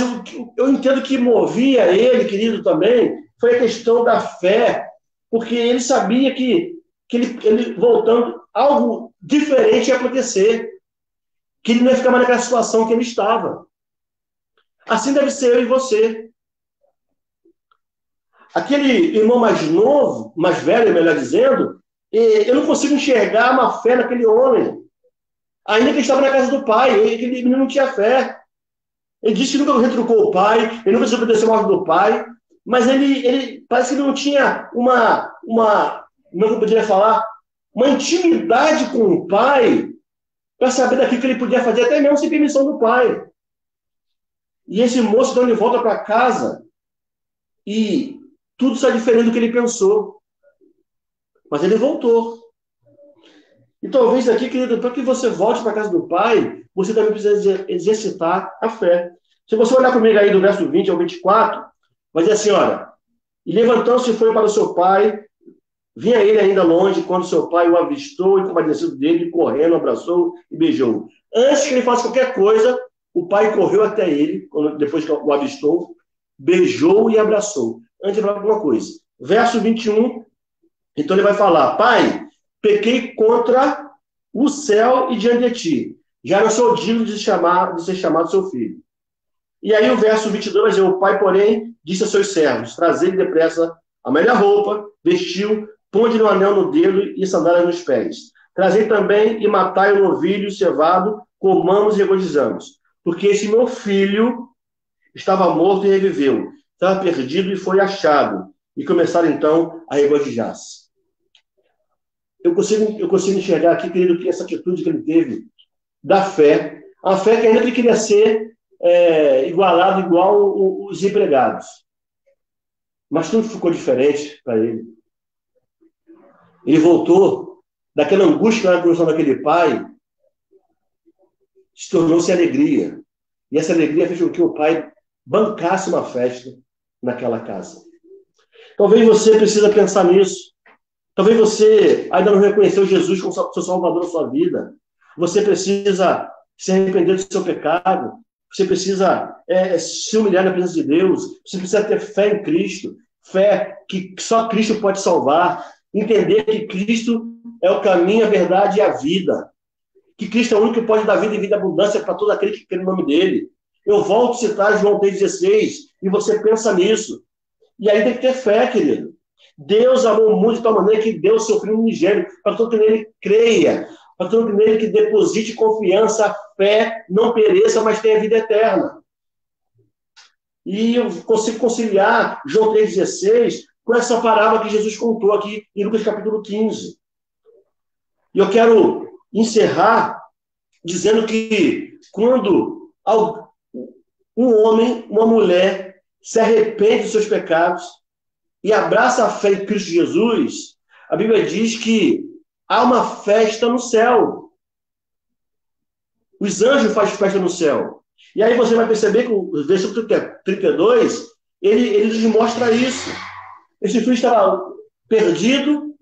eu entendo que movia ele, querido, também, foi a questão da fé, porque ele sabia que ele voltando, algo diferente ia acontecer, que ele não ia ficar mais naquela situação que ele estava. Assim deve ser eu e você. Aquele irmão mais novo, mais velho, melhor dizendo, eu não consigo enxergar uma fé naquele homem. Ainda que ele estava na casa do pai, aquele menino não tinha fé. Ele disse que nunca retrucou o pai, ele nunca se obedeceu ao ordem do pai, mas ele parece que não tinha uma como eu poderia falar, uma intimidade com o pai para saber daquilo que ele podia fazer, até mesmo sem permissão do pai. E esse moço, então, ele volta para casa e tudo está diferente do que ele pensou. Mas ele voltou. E talvez aqui, querido, para que você volte para a casa do pai, você também precisa exercitar a fé. Se você olhar comigo aí do verso 20 ao 24, vai dizer assim, olha, e levantando-se foi para o seu pai, vinha ele ainda longe, quando seu pai o avistou e compadecido dele, correndo, abraçou e beijou. Antes que ele faça qualquer coisa, o pai correu até ele, depois que o avistou, beijou e abraçou. Antes de falar alguma coisa. Verso 21, então ele vai falar, pai, pequei contra o céu e diante de ti. Já não sou digno de ser chamado seu filho. E aí o verso 22 vai dizer, o pai, porém, disse a seus servos, trazei depressa a melhor roupa, vestiu, ponde-lhe um anel no dedo e sandálias nos pés. Trazei também e matai o novilho cevado, comamos e regozijamos. Porque esse meu filho estava morto e reviveu, estava perdido e foi achado. E começaram então a regozijar-se. Eu consigo enxergar aqui, querido, que essa atitude que ele teve da fé, a fé que ainda ele queria ser igualado igual os empregados. Mas tudo ficou diferente para ele. Ele voltou daquela angústia na condição daquele pai, se tornou-se alegria. E essa alegria fez com que o pai bancasse uma festa naquela casa. Talvez você precisa pensar nisso. Talvez você ainda não reconheceu Jesus como seu Salvador na sua vida. Você precisa se arrepender do seu pecado. Você precisa se humilhar na presença de Deus. Você precisa ter fé em Cristo. Fé que só Cristo pode salvar. Entender que Cristo é o caminho, a verdade e a vida. Que Cristo é o único que pode dar vida e vida abundância para todo aquele que crê no nome dele. Eu volto a citar João 3,16 e você pensa nisso. E aí tem que ter fé, querido. Deus amou o mundo de tal maneira que deu o seu Filho unigênito para todo que nele creia. mas todo que nele que deposite confiança, fé, não pereça, mas tenha vida eterna. E eu consigo conciliar João 3,16 com essa parábola que Jesus contou aqui em Lucas capítulo 15. E eu quero encerrar dizendo que quando um homem, uma mulher, se arrepende dos seus pecados e abraça a fé em Cristo Jesus, a Bíblia diz que há uma festa no céu. Os anjos fazem festa no céu. E aí você vai perceber que o versículo 32, ele nos mostra isso. Esse filho estava perdido,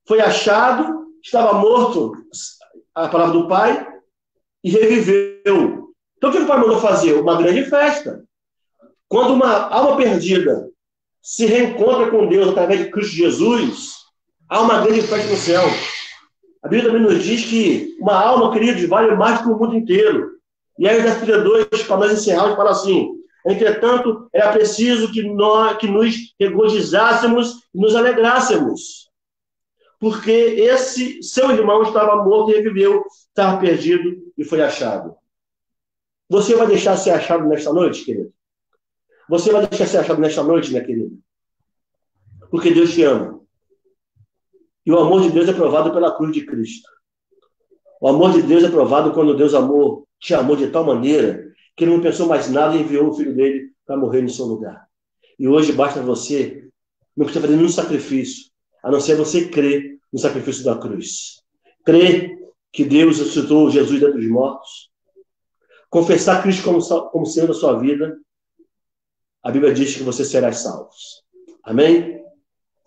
foi achado, estava morto, a palavra do pai, e reviveu. Então o que o pai mandou fazer? Uma grande festa. Quando uma alma perdida se reencontra com Deus através de Cristo Jesus, há uma grande festa no céu. A Bíblia também nos diz que uma alma, queridos, vale mais que o mundo inteiro. E aí, o verso 32, para nós encerrarmos, fala assim: entretanto, era preciso que nos regozijássemos e nos alegrássemos, porque esse seu irmão estava morto e reviveu, estava perdido e foi achado. Você vai deixar ser achado nesta noite, querido? Você vai deixar ser achado nesta noite, minha querida? Porque Deus te ama. E o amor de Deus é provado pela cruz de Cristo. O amor de Deus é provado quando Deus te amou de tal maneira que ele não pensou mais nada e enviou o filho dele para morrer no seu lugar. E hoje basta você, não precisa fazer nenhum sacrifício, a não ser você crer no sacrifício da cruz. Crer que Deus ressuscitou Jesus dentre os mortos. Confessar Cristo como Senhor da sua vida. A Bíblia diz que você será salvo. Amém?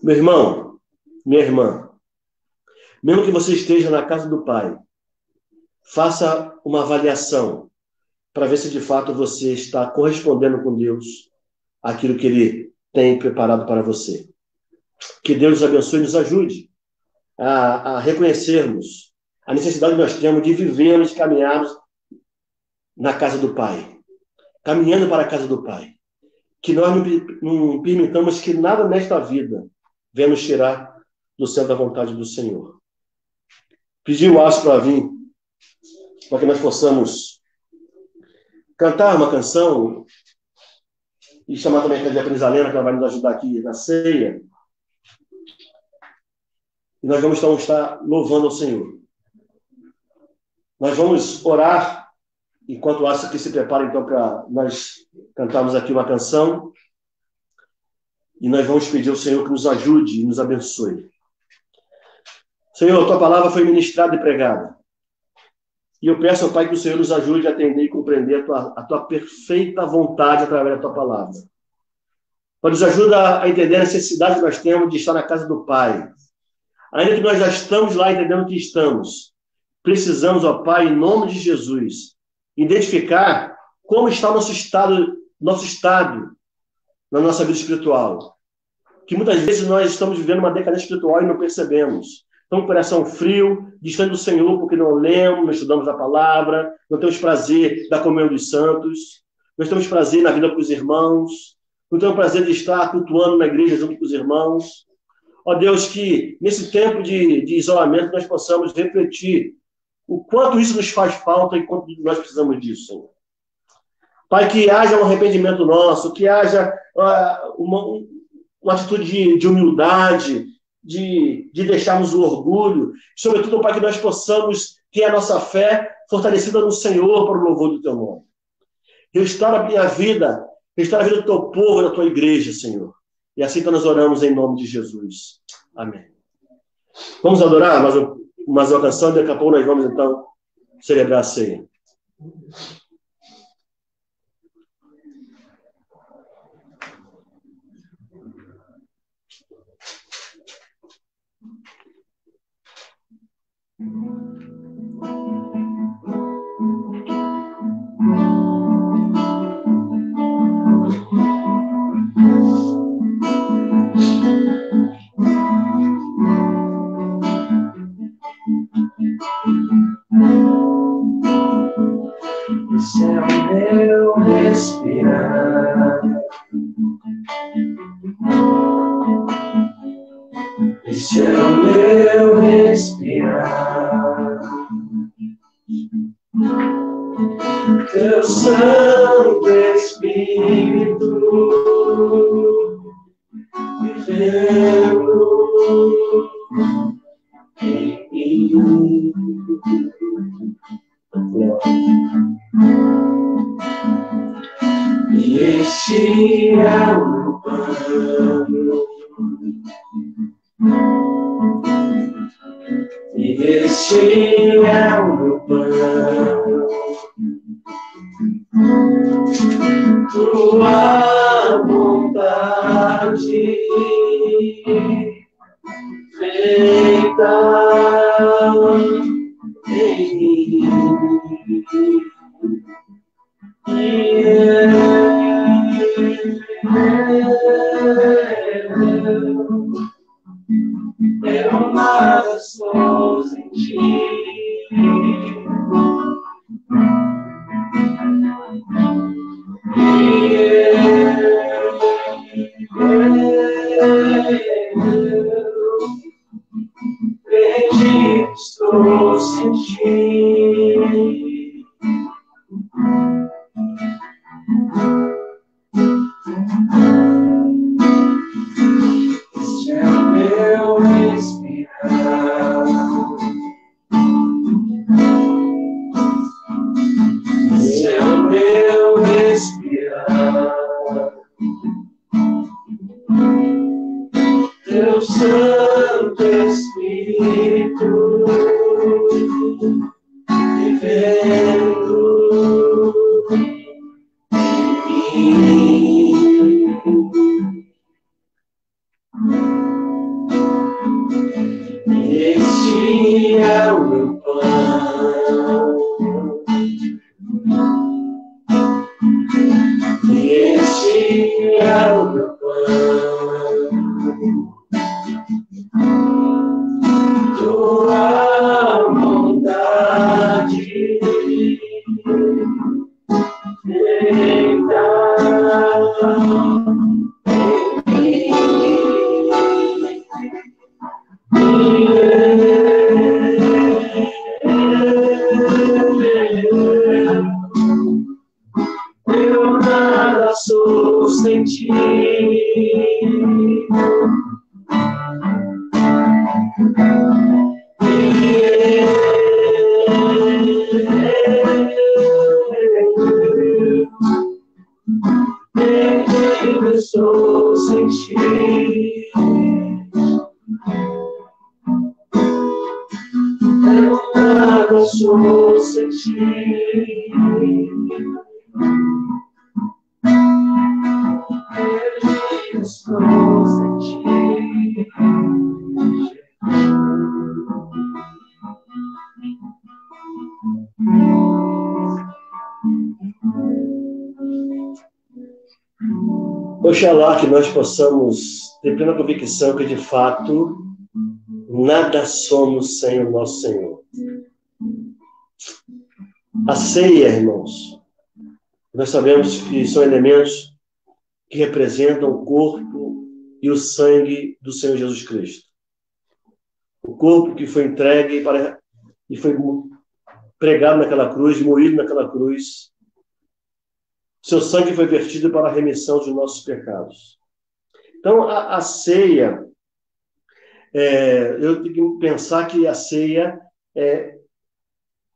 Meu irmão, minha irmã, mesmo que você esteja na casa do Pai, faça uma avaliação para ver se de fato você está correspondendo com Deus àquilo que Ele tem preparado para você. Que Deus nos abençoe e nos ajude a reconhecermos a necessidade que nós temos de vivermos e caminharmos na casa do Pai. Caminhando para a casa do Pai. Que nós não permitamos que nada nesta vida venha nos tirar do céu da vontade do Senhor. Pedi o Aço para vir, para que nós possamos cantar uma canção e chamar também a diaconisa Helena, que ela vai nos ajudar aqui na ceia. E nós vamos então estar louvando ao Senhor. Nós vamos orar, enquanto o Aço aqui se prepara então para nós cantarmos aqui uma canção. E nós vamos pedir ao Senhor que nos ajude e nos abençoe. Senhor, a tua palavra foi ministrada e pregada. E eu peço ao Pai que o Senhor nos ajude a atender e compreender a tua perfeita vontade através da tua palavra. Pai, nos ajuda a entender a necessidade que nós temos de estar na casa do Pai. Ainda que nós já estamos lá entendendo que estamos, precisamos, ó Pai, em nome de Jesus, identificar como está o nosso estado na nossa vida espiritual. Que muitas vezes nós estamos vivendo uma decadência espiritual e não percebemos. Estamos com o coração frio, distante do Senhor, porque não lemos, não estudamos a palavra, não temos prazer da comunhão dos santos, não temos prazer na vida com os irmãos, não temos prazer de estar cultuando na igreja junto com os irmãos. Ó Deus, que nesse tempo de isolamento nós possamos refletir o quanto isso nos faz falta e quanto nós precisamos disso, Senhor. Pai, que haja um arrependimento nosso, que haja uma atitude de humildade, de deixarmos o orgulho, sobretudo, Pai, que nós possamos ter a nossa fé fortalecida no Senhor para o louvor do Teu nome. Restaura a minha vida, restaura a vida do Teu povo, da Tua igreja, Senhor. E assim que nós oramos em nome de Jesus. Amém. Vamos adorar mais uma canção, daqui a pouco nós vamos, então, celebrar a ceia. Esse é o meu respirar. Este é o meu respirar. Teu Santo Espírito vivendo em mim. E este é o meu plano. E este é o meu plano. Tua vontade feita em mim. Eu nada sou sem ti. Perdido estou sem ti. Este é o meu respirar. Este é o meu respirar. Teu Santo Espírito vivendo em mim. Este é o meu plano. Este é o meu plano. Tua vontade feita em eu nada sou sem ti. Eu sou sem ti. Eu nada sou sem ti. Eu sou sem ti. Oxalá que nós possamos ter plena convicção que, de fato, nada somos sem o nosso Senhor. A ceia, irmãos, nós sabemos que são elementos que representam o corpo e o sangue do Senhor Jesus Cristo. O corpo que foi entregue e foi pregado naquela cruz, moído naquela cruz. Seu sangue foi vertido para a remissão de nossos pecados. Então, a ceia, eu tenho que pensar que a ceia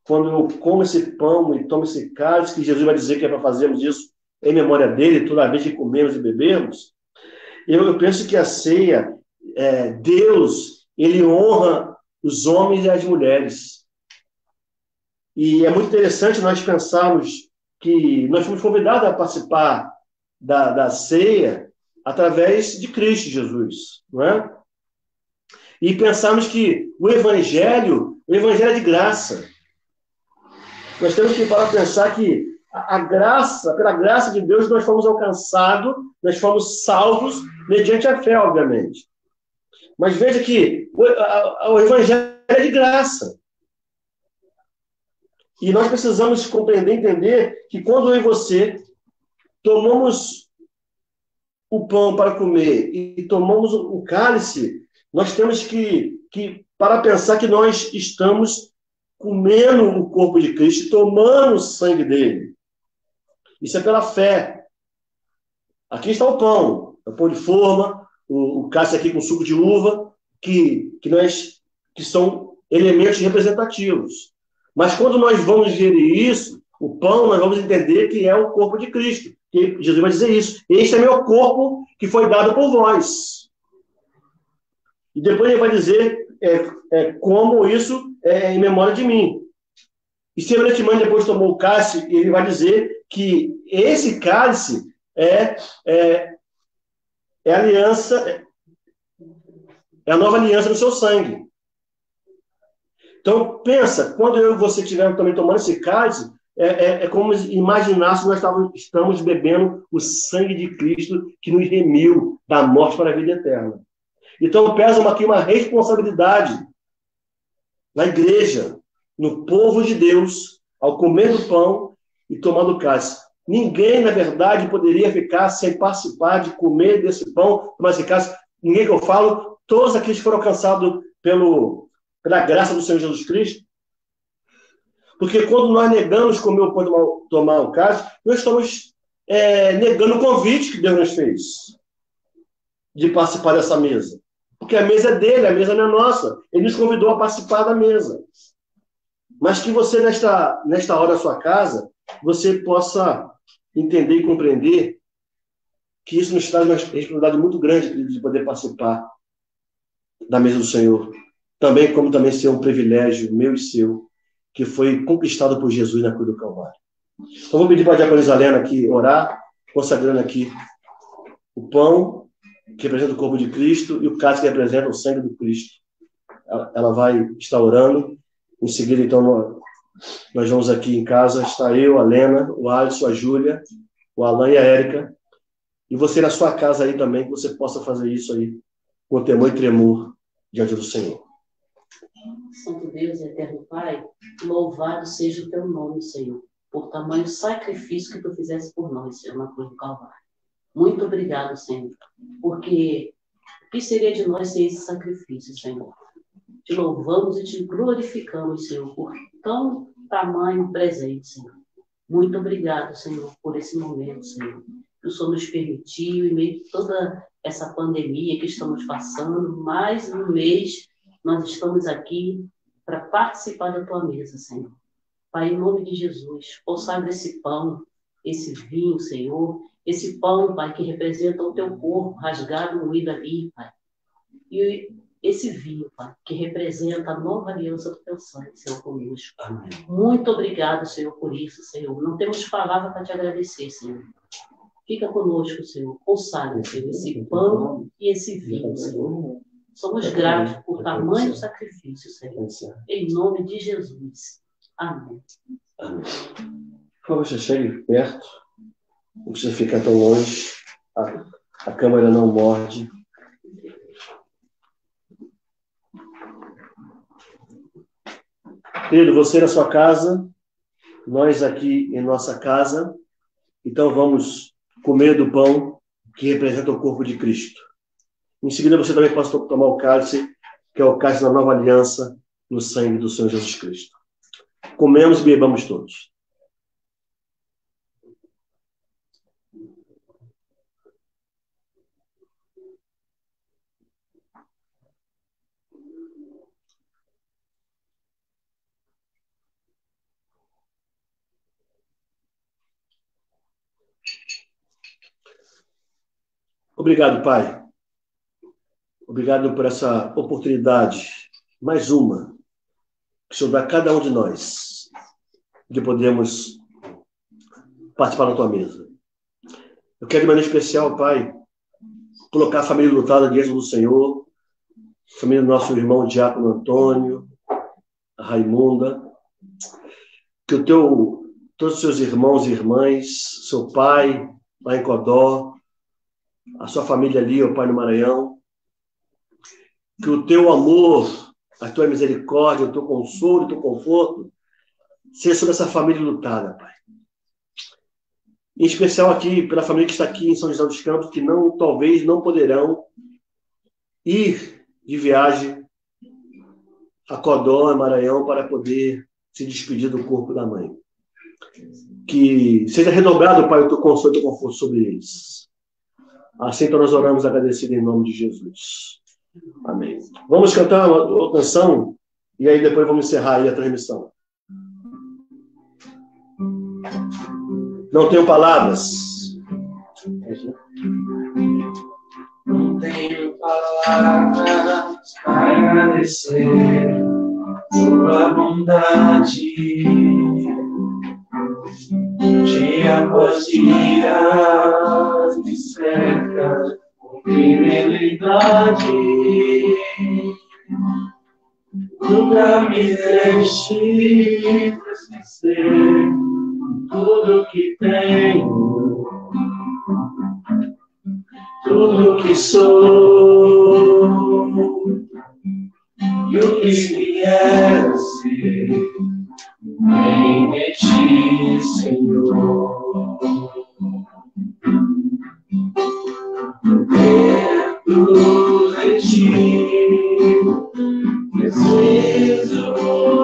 quando eu como esse pão e tomo esse cálice, que Jesus vai dizer que é para fazermos isso em memória dele, toda vez que comemos e bebemos, eu penso que a ceia, Deus, ele honra os homens e as mulheres. E é muito interessante nós pensarmos que nós fomos convidados a participar da ceia através de Cristo Jesus, não é? E pensarmos que o Evangelho é de graça. Nós temos que parar a pensar que pela graça de Deus, nós fomos alcançados, nós fomos salvos mediante a fé, obviamente. Mas veja que o Evangelho é de graça. E nós precisamos compreender, entender que quando eu e você tomamos o pão para comer e tomamos o cálice, Nós temos que parar pensar que nós estamos comendo o corpo de Cristo, tomando o sangue dele. Isso é pela fé. Aqui está o pão de forma, o cálice aqui com suco de uva, que são elementos representativos. Mas quando nós vamos gerir isso, o pão, nós vamos entender que é o corpo de Cristo. Que Jesus vai dizer isso. Este é meu corpo que foi dado por vós. E depois ele vai dizer como isso é em memória de mim. E semelhantemente, depois tomou o cálice, ele vai dizer que esse cálice é a aliança, é a nova aliança no seu sangue. Então, pensa, quando eu e você estivermos também tomando esse cálice, é como imaginar se nós estamos bebendo o sangue de Cristo que nos remiu da morte para a vida eterna. Então, pesa aqui uma responsabilidade na igreja, no povo de Deus, ao comer do pão e tomar do cálice. Ninguém, na verdade, poderia ficar sem participar de comer desse pão, tomar esse cálice. Ninguém que eu falo, todos aqueles que foram alcançados pela graça do Senhor Jesus Cristo. Porque quando nós negamos comer o pão e tomar o cálice, nós estamos negando o convite que Deus nos fez de participar dessa mesa. Porque a mesa é dele, a mesa não é nossa. Ele nos convidou a participar da mesa. Mas que você, nesta hora da sua casa, você possa entender e compreender que isso nos traz uma responsabilidade muito grande de poder participar da mesa do Senhor. Como também ser um privilégio meu e seu, que foi conquistado por Jesus na cruz do Calvário. Então, vou pedir para a diaconisa Helena aqui orar, consagrando aqui o pão, que representa o corpo de Cristo, e o cálice que representa o sangue do Cristo. Ela vai estar orando. Em seguida, então, nós vamos aqui em casa, está eu, a Helena, o Alisson, a Júlia, o Alan e a Érica. E você na sua casa aí também, que você possa fazer isso aí, com temor e tremor, diante do Senhor. Santo Deus e eterno Pai, louvado seja o teu nome, Senhor, por tamanho sacrifício que tu fizeste por nós, Senhor, na cruz do Calvário. Muito obrigado, Senhor, porque o que seria de nós sem esse sacrifício, Senhor? Te louvamos e te glorificamos, Senhor, por tão tamanho presente, Senhor. Muito obrigado, Senhor, por esse momento, Senhor, que o Senhor nos permitiu, em meio a toda essa pandemia que estamos passando, mais um mês nós estamos aqui para participar da tua mesa, Senhor. Pai, em nome de Jesus, consagra esse pão, esse vinho, Senhor, esse pão, Pai, que representa o teu corpo rasgado, moído ali, Pai. E esse vinho, Pai, que representa a nova aliança do teu sangue, Senhor, conosco. Amém. Muito obrigado, Senhor, por isso, Senhor. Não temos palavra para te agradecer, Senhor. Fica conosco, Senhor. Consagra, Senhor, esse pão e esse vinho, Senhor. Somos gratos por tamanho sacrifício, Senhor. Em nome de Jesus. Amém. Amém. Por favor, você chegue perto. Não precisa ficar tão longe. A câmera não morde. Querido, você na sua casa, nós aqui em nossa casa. Então vamos comer do pão que representa o corpo de Cristo. Em seguida, você também pode tomar o cálice, que é o cálice da nova aliança no sangue do Senhor Jesus Cristo. Comemos e bebamos todos. Obrigado, Pai. Obrigado por essa oportunidade, mais uma, que o Senhor dá a cada um de nós, de podermos participar da tua mesa. Eu quero, de maneira especial, Pai, colocar a família lutada diante do Senhor, a família do nosso irmão Diácono Antônio, a Raimunda, que todos os seus irmãos e irmãs, seu pai, lá em Codó, a sua família ali, ó Pai, no Maranhão, que o teu amor, a tua misericórdia, o teu consolo, o teu conforto, seja sobre essa família lutada, Pai. Em especial aqui, pela família que está aqui em São José dos Campos, que talvez não poderão ir de viagem a Codó, Maranhão, para poder se despedir do corpo da mãe. Que seja redobrado, Pai, o teu consolo e o teu conforto sobre eles. Assim que nós oramos agradecidos em nome de Jesus. Amém. Vamos cantar uma canção e aí depois vamos encerrar aí a transmissão. Não tenho palavras. Não tenho palavras para agradecer tua bondade. Dia após dia me cerca com fidelidade. Nunca me deixe esquecer tudo que tenho, tudo que sou, e o que vier a ser, vem de ti, Senhor. Dentro de ti, preciso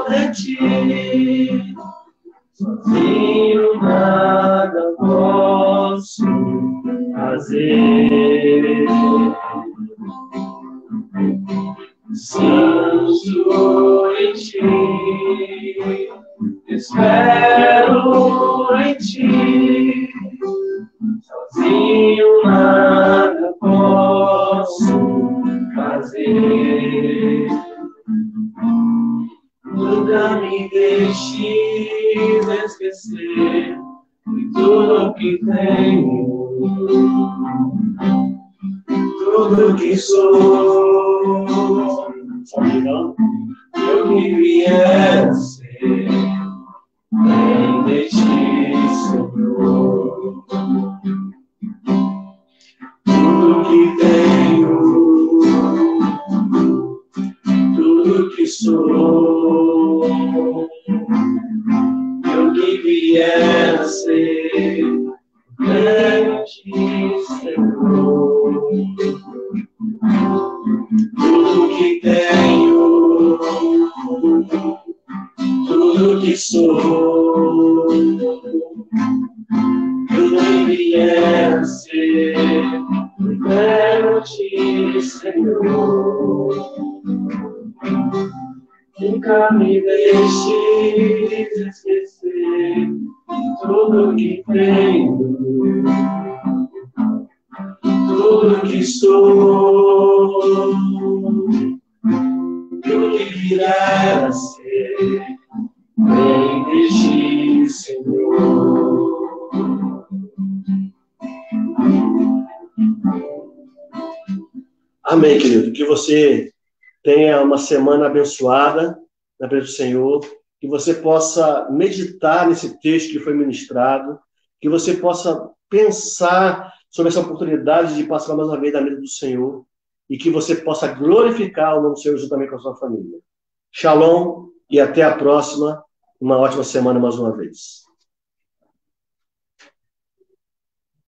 de ti, sozinho nada posso fazer. Santo em ti, espero em ti, sozinho nada posso fazer. Nunca me deixes esquecer de tudo que tenho, tudo que sou, eu que vier a ser, vem de ti, Senhor. Tudo que tenho, tudo que sou, eu que vier a ser, vem de ti, Senhor. Tudo que tenho, tudo que sou, eu que vier a ser, vem de ti, Senhor. Nunca me deixes esquecer tudo que tenho, tudo que sou, e o que virá a ser, vem de ti, Senhor. Amém, querido. Que você tenha uma semana abençoada na presença do Senhor, que você possa meditar nesse texto que foi ministrado, que você possa pensar sobre essa oportunidade de passar mais uma vez na mesa do Senhor e que você possa glorificar o nome do Senhor juntamente com a sua família. Shalom e até a próxima. Uma ótima semana mais uma vez.